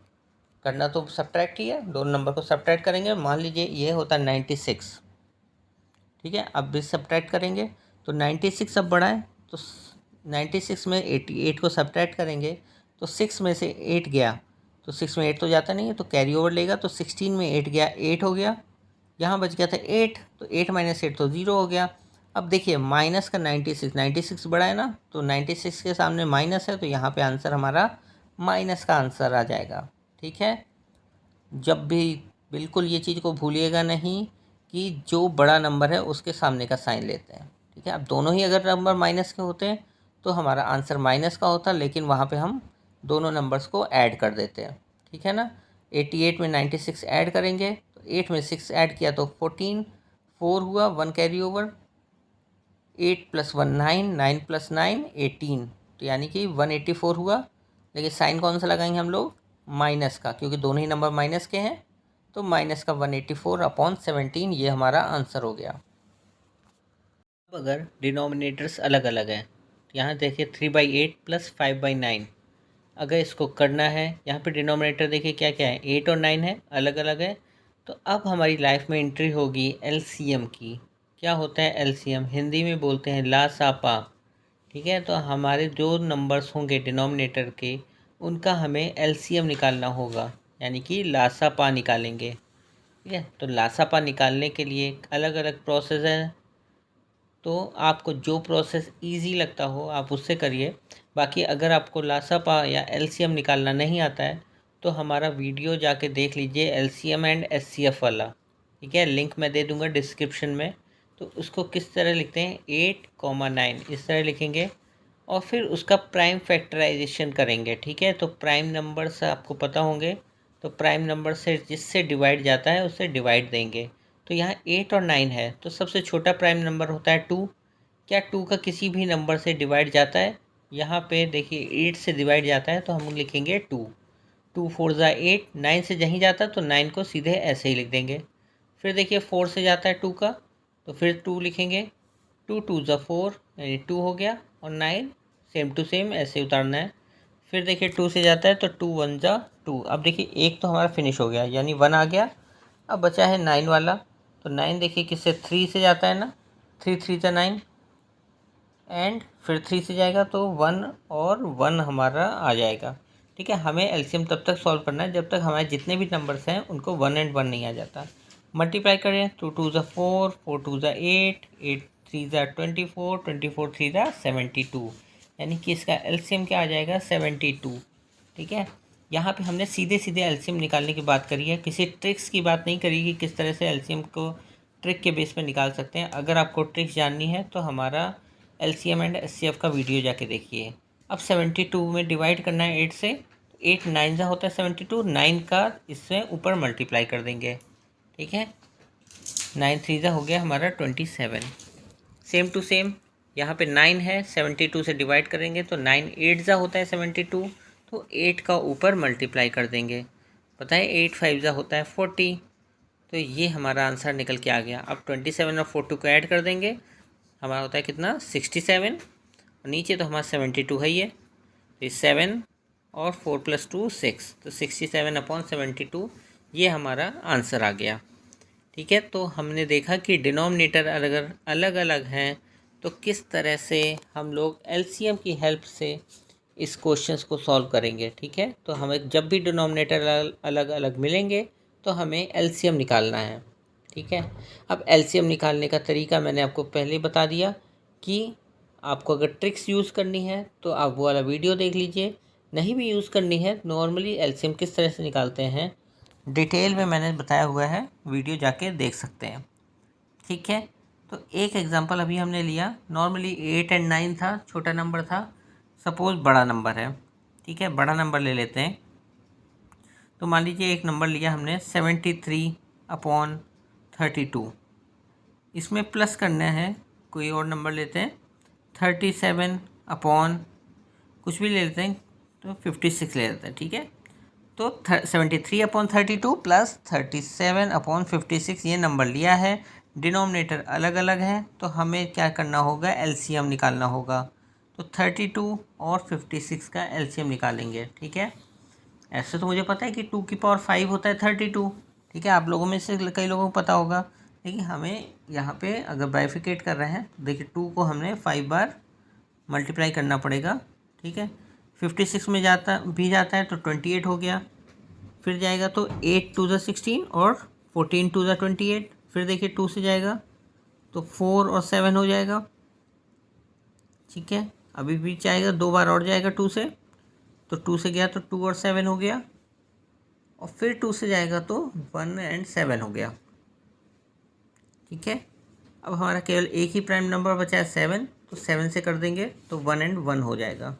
करना तो सब्ट्रैक्ट ही है, दोनों नंबर को सब्ट्रैक्ट करेंगे। मान लीजिए ये होता 96, ठीक है, अब भी सब्ट्रैक्ट करेंगे तो 96 अब बड़ा है, तो 96 में 88 को सब्ट्रैक्ट करेंगे तो 6 में से 8 गया, तो 6 में 8 तो जाता नहीं है, तो कैरी ओवर लेगा, तो 16 में 8 गया 8 हो गया, यहाँ बच गया था 8, तो 8 - 8 तो 0 हो गया। अब देखिए माइनस का 96 बड़ा है ना, तो 96 के सामने माइनस है, तो यहाँ पे आंसर हमारा माइनस का आंसर आ जाएगा। ठीक है, जब भी बिल्कुल ये चीज़ को भूलिएगा नहीं कि जो बड़ा नंबर है उसके सामने का साइन लेते हैं। ठीक है, अब दोनों ही अगर नंबर माइनस के होते हैं तो हमारा आंसर माइनस का होता, लेकिन वहाँ पे हम दोनों नंबर्स को ऐड कर देते हैं। ठीक है ना, 88 में 96 ऐड करेंगे, तो 8 में 6 ऐड किया तो 14, 4 हुआ, 1 कैरी ओवर, 8 + 1 9, 9 + 9 18, तो यानी कि 184 हुआ। लेकिन साइन कौन सा लगाएंगे हम लोग, माइनस का, क्योंकि दोनों ही नंबर माइनस के हैं, तो माइनस का 184/17 ये हमारा आंसर हो गया। अब अगर डिनोमिनेटर्स अलग अलग हैं, यहाँ देखिए 3/8 + 5/9, अगर इसको करना है, यहाँ पे डिनोमिनेटर देखिए क्या क्या है, 8 और 9 है, अलग अलग है। तो अब हमारी लाइफ में एंट्री होगी एलसीएम की। क्या होता है एलसीएम, हिंदी में बोलते हैं लासापा। ठीक है, तो हमारे जो नंबर्स होंगे डिनोमिनेटर के, उनका हमें एलसीएम निकालना होगा, यानी कि लासापा निकालेंगे। ठीक है, तो लासापा निकालने के लिए अलग अलग प्रोसेस है, तो आपको जो प्रोसेस इजी लगता हो आप उससे करिए। बाकी अगर आपको लासापा या एलसीएम निकालना नहीं आता है तो हमारा वीडियो जाके देख लीजिए, एलसीएम एंड एचसीएफ वाला। ठीक है, लिंक मैं दे दूंगा डिस्क्रिप्शन में। तो उसको किस तरह लिखते हैं, 8, 9 इस तरह लिखेंगे, और फिर उसका प्राइम फैक्टराइजेशन करेंगे। ठीक है, तो प्राइम नंबर से आपको पता होंगे, तो प्राइम नंबर से जिससे डिवाइड जाता है उससे डिवाइड देंगे। तो यहाँ 8 और 9 है, तो सबसे छोटा प्राइम नंबर होता है 2। क्या 2 का किसी भी नंबर से डिवाइड जाता है? यहाँ पे देखिए 8 से डिवाइड जाता है, तो हम लिखेंगे 2। 2 4 ज़ा 8, 9 से नहीं जाता तो 9 को सीधे ऐसे ही लिख देंगे। फिर देखिए 4 से जाता है 2 का, तो फिर 2 लिखेंगे। 2 2 ज़ा 4 यानी 2 हो गया, और 9 सेम टू सेम ऐसे उतारना है। फिर देखिए 2 से जाता है तो 2 1 ज़ा 2। अब देखिए एक तो हमारा फिनिश हो गया यानी 1 आ गया। अब बचा है 9 वाला, तो 9 देखिए किससे 3 से जाता है ना, 3 3 ज़ा 9, एंड फिर 3 से जाएगा तो 1 और 1 हमारा आ जाएगा। ठीक है, हमें एलसीएम तब तक सॉल्व करना है जब तक हमारे जितने भी नंबर्स हैं उनको 1 एंड 1 नहीं आ जाता। मल्टीप्लाई करें तो 2 ज़ा 4, 4 2 ज़ा 8, 8 3 ज़ा 24, 24 3 ज़ा 72, यानी कि इसका एलसीएम क्या आ जाएगा 72। ठीक है, यहाँ पे हमने सीधे सीधे एलसीएम निकालने की बात करी है, किसी ट्रिक्स की बात नहीं करी कि किस तरह से एलसीएम को ट्रिक के बेस पे निकाल सकते हैं। अगर आपको ट्रिक्स जाननी है तो हमारा एलसीएम एंड एचसीएफ का वीडियो जाके देखिए। अब 72 में डिवाइड करना है 8 से, 8 9 ज़ा होता है 72, 9 का इससे ऊपर मल्टीप्लाई कर देंगे। ठीक है, 9 3 ज़ा हो गया हमारा 27। सेम टू सेम यहाँ पे 9 है, 72 से डिवाइड करेंगे तो 9 8 ज़ा होता है 72, तो 8 का ऊपर मल्टीप्लाई कर देंगे। पता है 8 5 ज़ा होता है 40, तो ये हमारा आंसर निकल के आ गया। अब 27 और 42 को ऐड कर देंगे, हमारा होता है कितना 67, और नीचे तो हमारा 72 है ये, तो 7 और 4 + 2 6, तो 67/72 ये हमारा आंसर आ गया। ठीक है, तो हमने देखा कि डिनोमिनेटर अगर अलग अलग हैं तो किस तरह से हम लोग एलसीएम की हेल्प से इस क्वेश्चंस को सॉल्व करेंगे। ठीक है, तो हमें जब भी डिनोमिनेटर अलग अलग मिलेंगे तो हमें एलसीएम निकालना है। ठीक है, अब एलसीएम निकालने का तरीका मैंने आपको पहले ही बता दिया कि आपको अगर ट्रिक्स यूज़ करनी है तो आप वो वाला वीडियो देख लीजिए, नहीं भी यूज़ करनी है नॉर्मली एलसीएम किस तरह से निकालते हैं डिटेल में मैंने बताया हुआ है, वीडियो जाके देख सकते हैं। ठीक है, तो एक एग्जांपल अभी हमने लिया, नॉर्मली 8 एंड 9 था, छोटा नंबर था, सपोज़ बड़ा नंबर है। ठीक है, बड़ा नंबर ले लेते हैं, तो मान लीजिए एक नंबर लिया हमने 73/32, इसमें प्लस करना है, कोई और नंबर लेते हैं 37 अपॉन कुछ भी ले लेते हैं, तो 56 ले लेते हैं। ठीक है, तो 73/32 प्लस 37/56 ये नंबर लिया है, डिनोमिनेटर अलग अलग है, तो हमें क्या करना होगा एलसीएम निकालना होगा। तो 32 और 56 का एलसीएम निकालेंगे। ठीक है, ऐसे तो मुझे पता है कि 2 की पावर 5 होता है 32। ठीक है, आप लोगों में से कई लोगों को पता होगा, लेकिन हमें यहाँ पे अगर बाइफिकेट कर रहे हैं तो देखिए 2 को हमने 5 बार मल्टीप्लाई करना पड़ेगा। ठीक है, 56 में जाता है तो 28 हो गया, फिर जाएगा तो 8 2 ज़ा 16 और 14 2 ज़ा 28, फिर देखिए 2 से जाएगा तो 4 और 7 हो जाएगा। ठीक है, अभी भी जाएगा 2 बार और जाएगा 2 से, तो 2 से गया तो 2 और 7 हो गया, और फिर 2 से जाएगा तो 1 एंड 7 हो गया। ठीक है, अब हमारा केवल एक ही प्राइम नंबर बचा है 7, तो 7 से कर देंगे तो 1 एंड 1 हो जाएगा।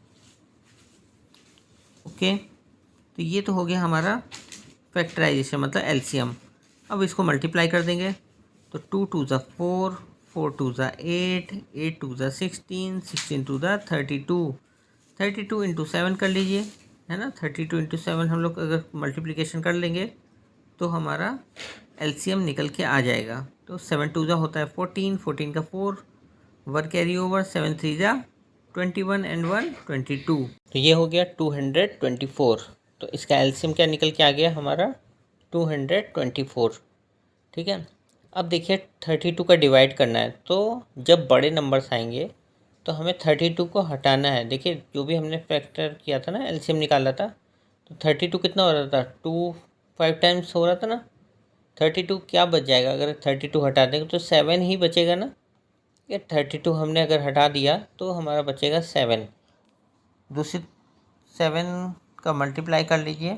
ओके, तो ये तो हो गया हमारा फैक्टराइजेशन मतलब एलसीएम। अब इसको मल्टीप्लाई कर देंगे, तो 2 2 ज़ा 4, 4 2 ज़ा 8, 8 2 ज़ा 16, 16 2 ज़ा 32, 32 इंटू 7 कर लीजिए, है ना। 32 इंटू 7 हम लोग अगर मल्टीप्लिकेशन कर लेंगे तो हमारा एलसीएम निकल के आ जाएगा। तो 7 2 ज़ा होता है 14, 14 का 4, 1 कैरी ओवर, 7 3 ज़ा 21 एंड 1 22, तो ये हो गया 224। तो इसका एलसीएम क्या निकल के आ गया हमारा 224। ठीक है, अब देखिए 32 का डिवाइड करना है, तो जब बड़े नंबर्स आएंगे तो हमें 32 को हटाना है। देखिए जो भी हमने फैक्टर किया था ना, एलसीएम निकाला था, तो 32 कितना हो रहा था 2 5 टाइम्स हो रहा था ना। 32 क्या बच जाएगा अगर 32 हटा देंगे तो 7 ही बचेगा ना। ये 32 हमने अगर हटा दिया तो हमारा बचेगा 7। दूसरी 7 का मल्टीप्लाई कर लीजिए,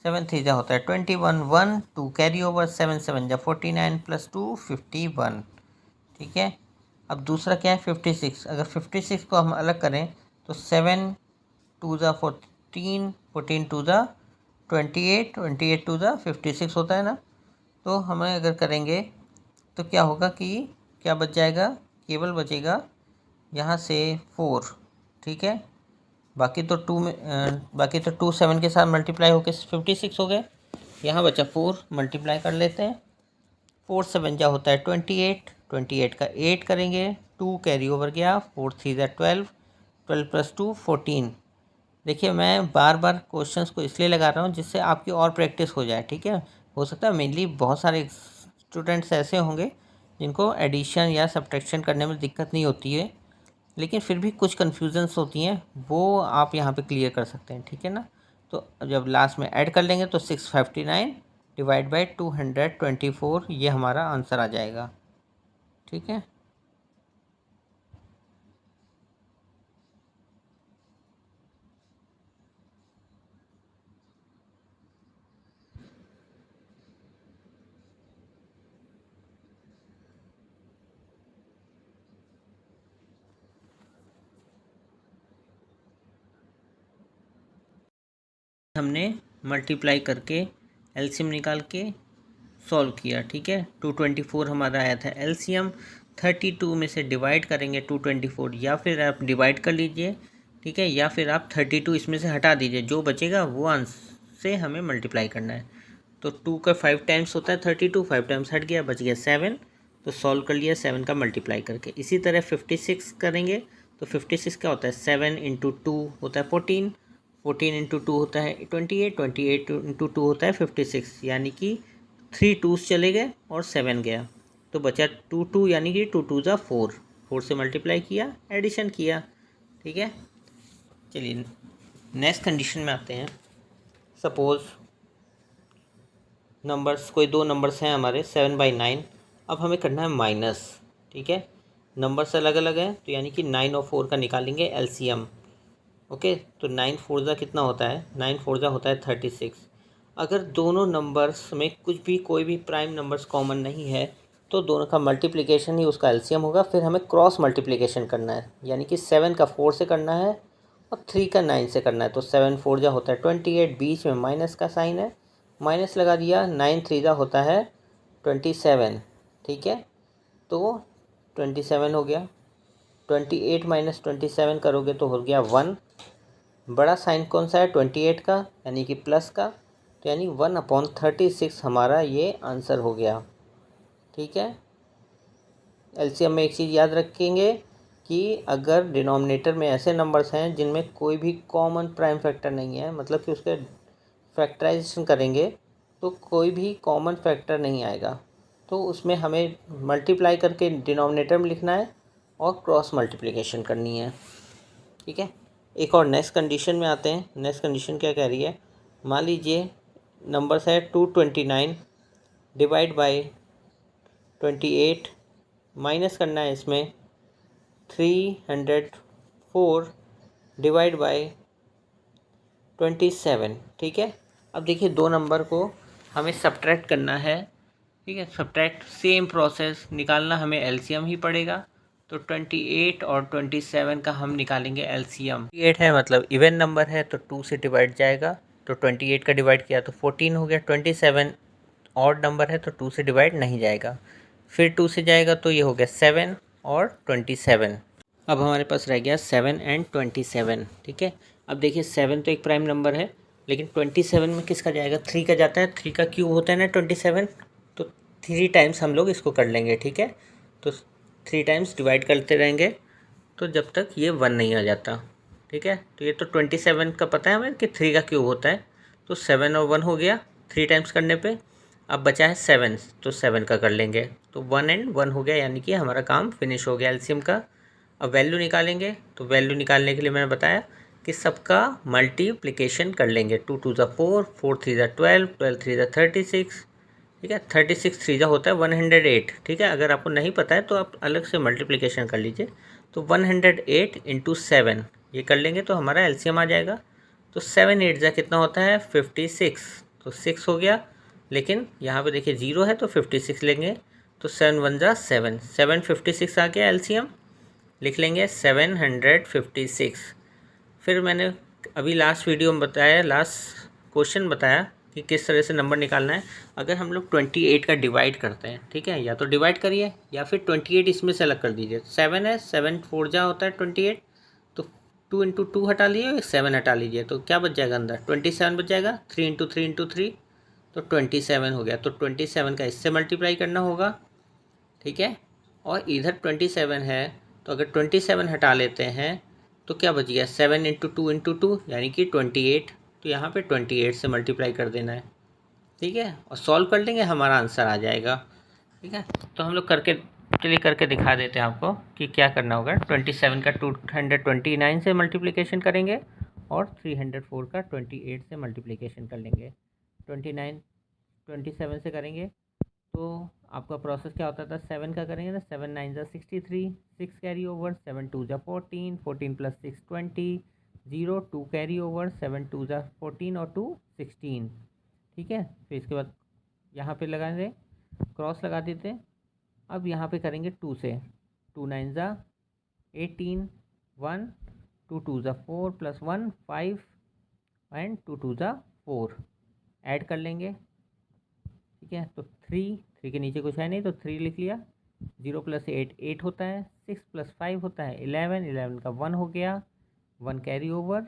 7 3 जा होता है 21, 1 2 कैरी ओवर, 7 7 जा 49 + 2 51। ठीक है, अब दूसरा क्या है 56। अगर 56 को हम अलग करें तो 7 टू ज़ा 14, 14 टू ज़ा 28, 28 टू ज़ा 56 होता है ना। तो हमें अगर करेंगे तो क्या होगा कि क्या बच जाएगा, केवल बचेगा यहाँ से 4, ठीक है। बाकी तो 2 7 के साथ मल्टीप्लाई होकर 56 हो गए। यहाँ बचा 4, मल्टीप्लाई कर लेते हैं। 4 7 क्या होता है 28, 28 का 8 करेंगे, 2 कैरी ओवर गया, 4 3 ज़ा 12, 12 प्लस 2 14। देखिए मैं बार बार क्वेश्चंस को इसलिए लगा रहा हूँ जिससे आपकी और प्रैक्टिस हो जाए, ठीक है। हो सकता है मेनली बहुत सारे स्टूडेंट्स ऐसे होंगे जिनको एडिशन या सब्ट्रैक्शन करने में दिक्कत नहीं होती है, लेकिन फिर भी कुछ कन्फ्यूजन्स होती हैं, वो आप यहाँ पे क्लियर कर सकते हैं, ठीक है ना। तो जब लास्ट में ऐड कर लेंगे तो 659 डिवाइड बाई 224 ये हमारा आंसर आ जाएगा, ठीक है। हमने मल्टीप्लाई करके एलसीएम निकाल के सॉल्व किया, ठीक है। 224 हमारा आया था एलसीएम। 32 में से डिवाइड करेंगे 224, या फिर आप डिवाइड कर लीजिए, ठीक है, या फिर आप 32 इसमें से हटा दीजिए, जो बचेगा वो आंसर से हमें मल्टीप्लाई करना है। तो 2 का 5 टाइम्स होता है 32, 5 टाइम्स हट गया, बच गया 7। तो सॉल्व कर लिया 7 का मल्टीप्लाई करके। इसी तरह 56 करेंगे तो 56 क्या होता है 7 इंटू 2 होता है 14, 14 इंटू 2 होता है 28, 28 इंटू 2 होता है 56, यानी कि 3 2s चले गए और 7 गया, तो बचा 2 2, यानी कि 2 2 ज़ा 4, 4 से मल्टीप्लाई किया, एडिशन किया, ठीक है। चलिए नेक्स्ट कंडीशन में आते हैं। सपोज़ नंबर्स, कोई दो नंबर्स हैं हमारे 7/9। अब हमें करना है माइनस, ठीक है। नंबर्स अलग अलग हैं तो यानी कि 9 और 4 का निकालेंगे एलसीएम। ओके, तो 9 4 ज़ा कितना होता है, 9 4 ज़ा होता है 36। अगर दोनों नंबर्स में कुछ भी कोई भी प्राइम नंबर्स कॉमन नहीं है तो दोनों का मल्टीप्लिकेशन ही उसका एलसीएम होगा। फिर हमें क्रॉस मल्टीप्लिकेशन करना है, यानी कि 7 का 4 से करना है और 3 का 9 से करना है। तो 7 4 ज़ा होता है 28, बीच में माइनस का साइन है, माइनस लगा दिया। 9 3 ज़ा होता है 27, ठीक है। तो 27 हो गया। 28 माइनस 27 करोगे तो हो गया 1। बड़ा साइन कौन सा है 28 का, यानी कि प्लस का, तो यानी 1/36 हमारा ये आंसर हो गया, ठीक है। एलसीएम में एक चीज़ याद रखेंगे कि अगर डिनोमिनेटर में ऐसे नंबर्स हैं जिनमें कोई भी कॉमन प्राइम फैक्टर नहीं है, मतलब कि उसके फैक्टराइजेशन करेंगे तो कोई भी कॉमन फैक्टर नहीं आएगा, तो उसमें हमें मल्टीप्लाई करके डिनोमिनेटर में लिखना है और क्रॉस मल्टीप्लिकेशन करनी है, ठीक है। एक और नेक्स्ट कंडीशन में आते हैं। नेक्स्ट कंडीशन क्या कह रही है, मान लीजिए नंबर्स है 229 डिवाइड बाई 28, माइनस करना है इसमें 304 डिवाइड बाई 27, ठीक है। अब देखिए दो नंबर को हमें सब्ट्रैक्ट करना है, ठीक है। सब्ट्रैक्ट सेम प्रोसेस, निकालना हमें एलसीएम ही पड़ेगा। तो 28 और 27 का हम निकालेंगे एलसीएम। 28 है मतलब इवन नंबर है तो 2 से डिवाइड जाएगा, तो 28 का डिवाइड किया तो 14 हो गया। 27 ऑड नंबर है तो 2 से डिवाइड नहीं जाएगा, फिर 2 से जाएगा तो ये हो गया 7 और 27। अब हमारे पास रह गया 7 एंड 27, ठीक है। अब देखिए 7 तो एक प्राइम नंबर है, लेकिन 27 में किसका जाएगा, 3 का जाता है। 3 का क्यूब होता है ना 27, तो 3 टाइम्स हम लोग इसको कर लेंगे, ठीक है। तो 3 टाइम्स डिवाइड करते रहेंगे तो जब तक ये 1 नहीं आ जाता, ठीक है। तो ये तो 27 का पता है हमें कि 3 का क्यूब होता है, तो 7 और 1 हो गया 3 टाइम्स करने पे। अब बचा है 7, तो 7 का कर लेंगे, तो 1 एंड 1 हो गया, यानी कि हमारा काम फिनिश हो गया एलसीएम का। अब वैल्यू निकालेंगे, तो वैल्यू निकालने के लिए मैंने बताया कि सबका मल्टीप्लिकेशन कर लेंगे। 2 2 ज़ा 4, 4 3 ज़ा 12, 12 3 ज़ा 36, ठीक है। 36 3 ज़ा होता है 108, ठीक है। अगर आपको नहीं पता है तो आप अलग से मल्टीप्लिकेशन कर लीजिए। तो 108 इंटू 7 ये कर लेंगे तो हमारा एलसीएम आ जाएगा। तो 7 8 ज़ा कितना होता है 56, तो 6 हो गया, लेकिन यहाँ पे देखिए 0 है तो 56 लेंगे। तो 7 1 ज़ा 7, 756 आ गया एलसीएम। लिख लेंगे 756। फिर मैंने अभी लास्ट वीडियो में बताया, लास्ट क्वेश्चन बताया कि किस तरह से नंबर निकालना है। अगर हम लोग 28 का डिवाइड करते हैं, ठीक है, या तो डिवाइड करिए या फिर 28 इसमें से अलग कर दीजिए। 7 है, 7 4 जा होता है 28, तो 2 इंटू 2 हटा लीजिए, 7 हटा लीजिए, तो क्या बच जाएगा अंदर, 27 बच जाएगा। 3 इंटू 3 इंटू 3 तो 27 हो गया। तो 27 का इससे मल्टीप्लाई करना होगा, ठीक है। और इधर 27 है, तो अगर 27 हटा लेते हैं तो क्या बच गया, 7 इंटू 2 इंटू 2 यानी कि 28। तो यहाँ पे 28 से मल्टीप्लाई कर देना है, ठीक है, और सॉल्व कर लेंगे, हमारा आंसर आ जाएगा, ठीक है। तो हम लोग करके, चलिए करके दिखा देते हैं आपको कि क्या करना होगा। 27 का 229 से मल्टीप्लिकेशन करेंगे और 304 का 28 से मल्टीप्लिकेशन कर लेंगे। 29 27 से करेंगे तो आपका प्रोसेस क्या होता था, 7 का करेंगे ना, 7 9 जा 63, 6 कैरी ओवर, 7 2 जा 14, 14 प्लस 6 20, 0 2 कैरी ओवर, 7 2 जा 14 और 2 16, ठीक है। फिर इसके बाद यहाँ पे लगा दें, क्रॉस लगा देते हैं। अब यहाँ पे करेंगे 2 से, 2 9 जा 18, 1 2 2 जा 4 प्लस 1 5 एंड 2 2 जा 4 ऐड कर लेंगे, ठीक है। तो 3 के नीचे कुछ है नहीं तो 3 लिख लिया। 0 प्लस 8 8 होता है, 6 प्लस 5 होता है 11, 11 का 1 हो गया, 1 कैरी ओवर,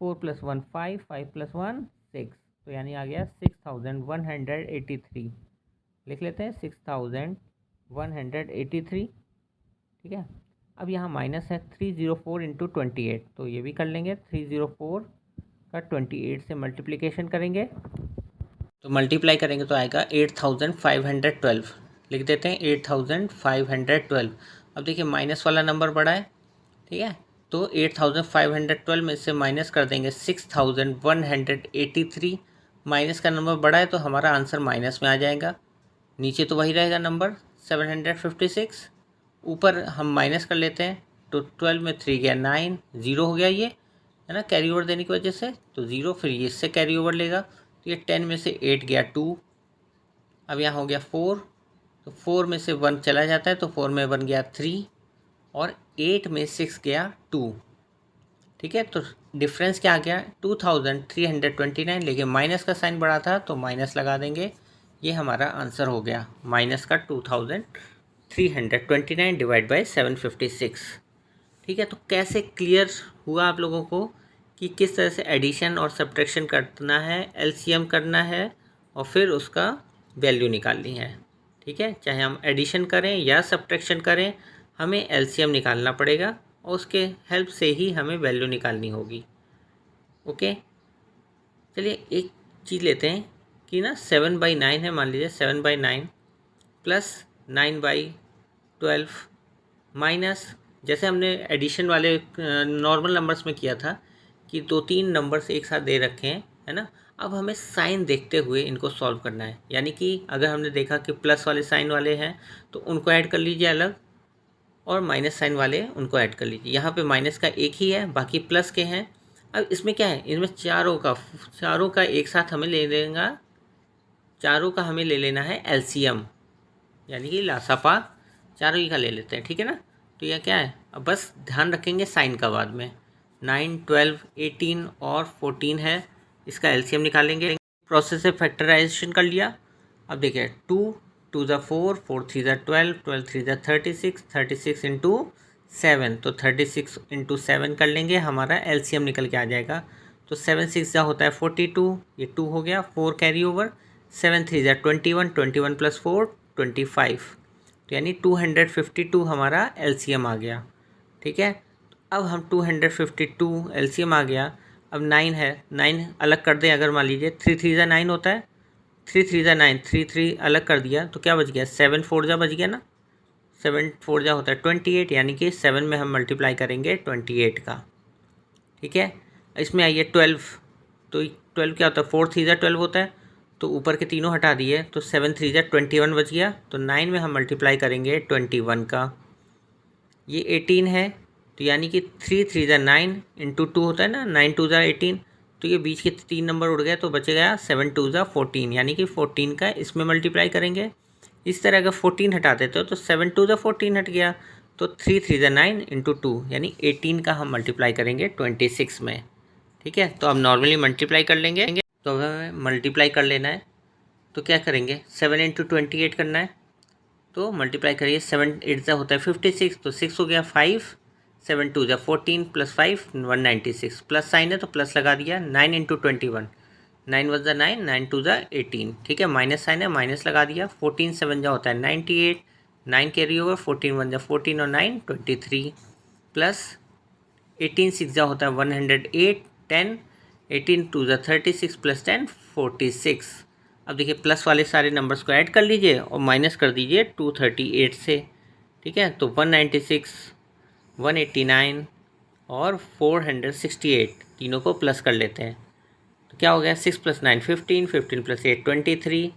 4 प्लस 1 5, 5 प्लस 1 6, तो यानी आ गया 6183। लिख लेते हैं 6183, ठीक है। अब यहाँ माइनस है 304 इंटू 28, तो ये भी कर लेंगे। 304 का 28 से मल्टीप्लिकेशन करेंगे तो मल्टीप्लाई करेंगे तो आएगा 8512। लिख देते हैं 8512। अब देखिए माइनस वाला नंबर बड़ा है, ठीक है, तो 8512 में से माइनस कर देंगे 6183। माइनस का नंबर बड़ा है तो हमारा आंसर माइनस में आ जाएगा। नीचे तो वही रहेगा नंबर 756, ऊपर हम माइनस कर लेते हैं तो 12 में 3 गया 9, 0 हो गया, ये है ना कैरी ओवर देने की वजह से, तो 0, फिर ये इससे कैरी ओवर लेगा, तो ये 10 में से 8 गया 2। अब यहाँ हो गया 4, तो 4 में से 1 चला जाता है तो 4 में 1 गया 3 और 8 में 6 गया 2, ठीक है। तो डिफरेंस क्या आ गया 2329, लेकिन माइनस का साइन बड़ा था तो माइनस लगा देंगे, ये हमारा आंसर हो गया माइनस का 2329 डिवाइड बाई 756, ठीक है। तो कैसे क्लियर हुआ आप लोगों को कि किस तरह से एडिशन और सब्ट्रैक्शन करना है, एलसीएम करना है और फिर उसका वैल्यू निकालनी है, ठीक है। चाहे हम एडिशन करें या सब्ट्रैक्शन करें, हमें एलसीएम निकालना पड़ेगा और उसके हेल्प से ही हमें वैल्यू निकालनी होगी, ओके। चलिए एक चीज़ लेते हैं कि ना 7/9 है, मान लीजिए 7/9 प्लस 9/12 माइनस, जैसे हमने एडिशन वाले नॉर्मल नंबर्स में किया था कि 2-3 नंबर्स एक साथ दे रखे हैं, है ना। अब हमें साइन देखते हुए इनको सॉल्व करना है, यानी कि अगर हमने देखा कि प्लस वाले साइन वाले हैं तो उनको ऐड कर लीजिए अलग, और माइनस साइन वाले उनको ऐड कर लीजिए। यहाँ पे माइनस का एक ही है, बाकी प्लस के हैं। अब इसमें क्या है, इसमें चारों का एक साथ हमें ले लेना, चारों का हमें ले लेना है एलसीएम, यानी कि लासापा चारों ही का ले लेते हैं, ठीक है ना। तो यह क्या है, अब बस ध्यान रखेंगे साइन का बाद में। 9 12 18 और 14 है, इसका एलसीएम निकालेंगे। प्रोसेस से फैक्टराइजेशन कर लिया। अब देखिए 2 2 ज़ा 4, 4 3 ज़ा 12, 12 3 ज़ा 36, 36 इंटू 7, तो 36 इंटू 7 कर लेंगे, हमारा एलसीएम निकल के आ जाएगा। तो 7 6 ज़ा होता है 42, ये 2 हो गया, 4 कैरी ओवर, 7 3 ज़ा 21, 21 प्लस 4 25, तो यानी 252 हमारा एलसीएम आ गया, ठीक है। अब हम 252 एलसीएम आ गया। अब 9 है, 9 अलग कर दें, अगर मान लीजिए 3 3 ज़ा 9 होता है, 3 3 ज़ा 9, 3 3 अलग कर दिया तो क्या बच गया, 7 4 ज़ा बच गया ना, 7 4 ज़ा होता है 28, यानी कि 7 में हम मल्टीप्लाई करेंगे 28 का, ठीक है। इसमें आइए 12, तो 12 क्या होता है, 4 3 ज़ा 12 होता है, तो ऊपर के तीनों हटा दिए तो 7 3 ज़ा 21 बच गया, तो 9 में हम मल्टीप्लाई करेंगे 21 का। ये 18 है, तो यानी कि 3 3 ज़ा 9 इंटू 2 होता है ना, 9 2 ज़ा 18, तो ये बीच के 3 नंबर उड़ गए तो बचे गया 7 2 ज़ा 14, यानी कि 14 का इसमें मल्टीप्लाई करेंगे। इस तरह अगर 14 हटा देते हो तो 7 2 ज़ा 14 हट गया, तो 3 3 ज़ा 9 इंटू 2 यानी 18 का हम मल्टीप्लाई करेंगे 26 में। ठीक है, तो अब नॉर्मली मल्टीप्लाई कर लेंगे। तो अब हमें मल्टीप्लाई कर लेना है, तो क्या करेंगे 7 इंटू 28 करना है, तो मल्टीप्लाई करिए। 7 8 ज़ा होता है 56, तो 6 हो गया 5, 7 2 ज़ा 14 प्लस 5 196, प्लस साइन है तो प्लस लगा दिया। 9 इंटू 21, 9 1 ज़ा 9, 9 2 ज़ा 18। ठीक है, माइनस साइन है माइनस लगा दिया। 14 7 ज़ा होता है 98, 9 कैरी ओवर, 14 1 ज़ा 14 और 9 23, प्लस 18 6 ज़ा होता है 108, 10 18 2 ज़ा 36 प्लस 10 46। अब देखिए प्लस वाले सारे नंबर्स को ऐड कर लीजिए और माइनस कर दीजिए 238 से। ठीक है, तो 196, 189 और 468 तीनों को प्लस कर लेते हैं, तो क्या हो गया 6 प्लस 9 15, 15 प्लस 8 23,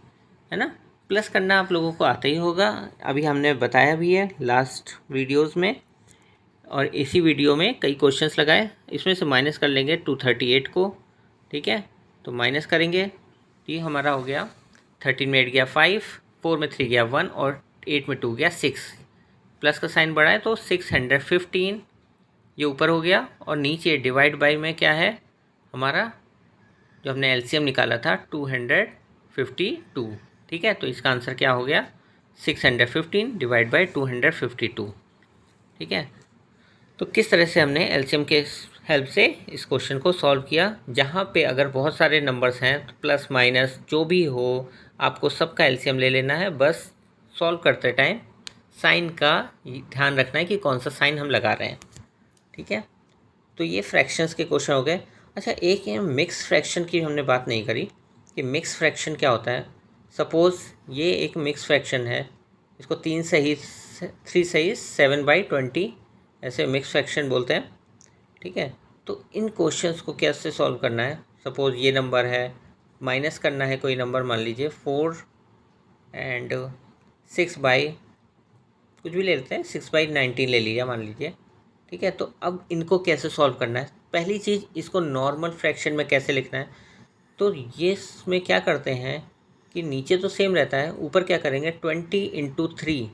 है ना। प्लस करना आप लोगों को आता ही होगा, अभी हमने बताया भी है लास्ट वीडियोज़ में, और इसी वीडियो में कई क्वेश्चंस लगाए। इसमें से माइनस कर लेंगे 238 को। ठीक है, तो माइनस करेंगे तो ये हमारा हो गया 13 में 8 गया 5, 4 में 3 गया 1 और 8 में 2 गया 6। प्लस का साइन बढ़ा है तो 615 ये ऊपर हो गया, और नीचे डिवाइड बाई में क्या है हमारा जो हमने एलसीएम निकाला था 252। ठीक है, तो इसका आंसर क्या हो गया 615 डिवाइड बाई 252। ठीक है, तो किस तरह से हमने एलसीएम के हेल्प से इस क्वेश्चन को सॉल्व किया। जहाँ पे अगर बहुत सारे नंबर्स हैं तो प्लस माइनस जो भी हो आपको सबका एलसीएम ले लेना है, बस सॉल्व करते टाइम साइन का ध्यान रखना है कि कौन सा साइन हम लगा रहे हैं। ठीक है, तो ये फ्रैक्शंस के क्वेश्चन हो गए। अच्छा, एक ये मिक्स फ्रैक्शन की हमने बात नहीं करी कि मिक्स फ्रैक्शन क्या होता है। सपोज़ ये एक मिक्स फ्रैक्शन है, इसको 3 सही 3 सही 7/20 ऐसे मिक्स फ्रैक्शन बोलते हैं। ठीक है, तो इन क्वेश्चंस को कैसे सॉल्व करना है। सपोज़ ये नंबर है, माइनस करना है कोई नंबर, मान लीजिए 4 एंड 6 बाई कुछ भी ले लेते हैं, 6/19 ले लिया मान लीजिए। ठीक है, तो अब इनको कैसे सॉल्व करना है। पहली चीज़, इसको नॉर्मल फ्रैक्शन में कैसे लिखना है। तो ये इसमें क्या करते हैं कि नीचे तो सेम रहता है, ऊपर क्या करेंगे 20 इंटू 3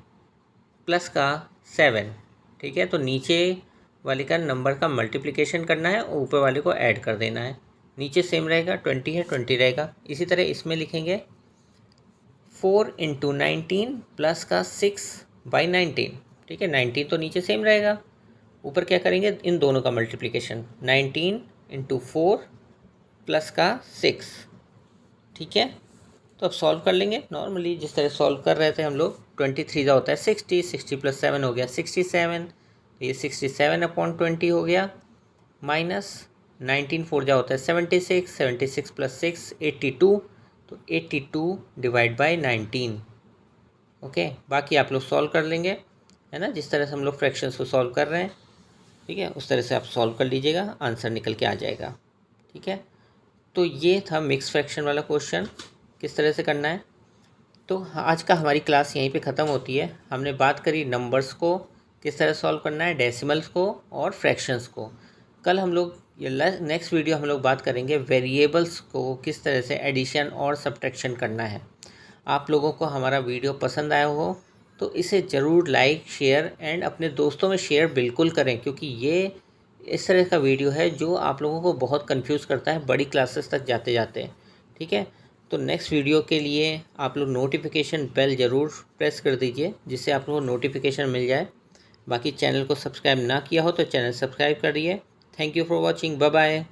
प्लस का 7। ठीक है, तो नीचे वाले का नंबर का मल्टीप्लिकेशन करना है और ऊपर वाले को ऐड कर देना है। नीचे सेम रहेगा 20 है 20 रहेगा। इसी तरह इसमें लिखेंगे 4 इंटू 19 प्लस का 6/19। ठीक है, 19 तो नीचे सेम रहेगा, ऊपर क्या करेंगे इन दोनों का मल्टीप्लिकेशन 19 इंटू 4 प्लस का 6। ठीक है, तो अब सॉल्व कर लेंगे नॉर्मली जिस तरह सॉल्व कर रहे थे हम लोग। 23 का होता है 60, 60 प्लस 7 हो गया 67, तो ये 67/20 हो गया, माइनस 19 4 जा होता है 76, 76 प्लस 6 82, तो 82 डिवाइड बाई 19। ओके, बाकी आप लोग सॉल्व कर लेंगे, है ना, जिस तरह से हम लोग फ्रैक्शंस को सॉल्व कर रहे हैं। ठीक है, उस तरह से आप सॉल्व कर लीजिएगा, आंसर निकल के आ जाएगा। ठीक है, तो ये था मिक्स फ्रैक्शन वाला क्वेश्चन, किस तरह से करना है। तो आज का हमारी क्लास यहीं पे ख़त्म होती है। हमने बात करी नंबर्स को किस तरह सॉल्व करना है, डेसिमल्स को और फ्रैक्शंस को। कल हम लोग ये नेक्स्ट वीडियो हम लोग बात करेंगे वेरिएबल्स को किस तरह से एडिशन और सब्ट्रैक्शन करना है। आप लोगों को हमारा वीडियो पसंद आया हो तो इसे ज़रूर लाइक शेयर एंड अपने दोस्तों में शेयर बिल्कुल करें, क्योंकि ये इस तरह का वीडियो है जो आप लोगों को बहुत कंफ्यूज करता है बड़ी क्लासेस तक जाते जाते। ठीक है, तो नेक्स्ट वीडियो के लिए आप लोग नोटिफिकेशन बेल ज़रूर प्रेस कर दीजिए जिससे आप लोगों को नोटिफिकेशन मिल जाए। बाकी चैनल को सब्सक्राइब ना किया हो तो चैनल सब्सक्राइब करिए। Thank you for watching, bye bye.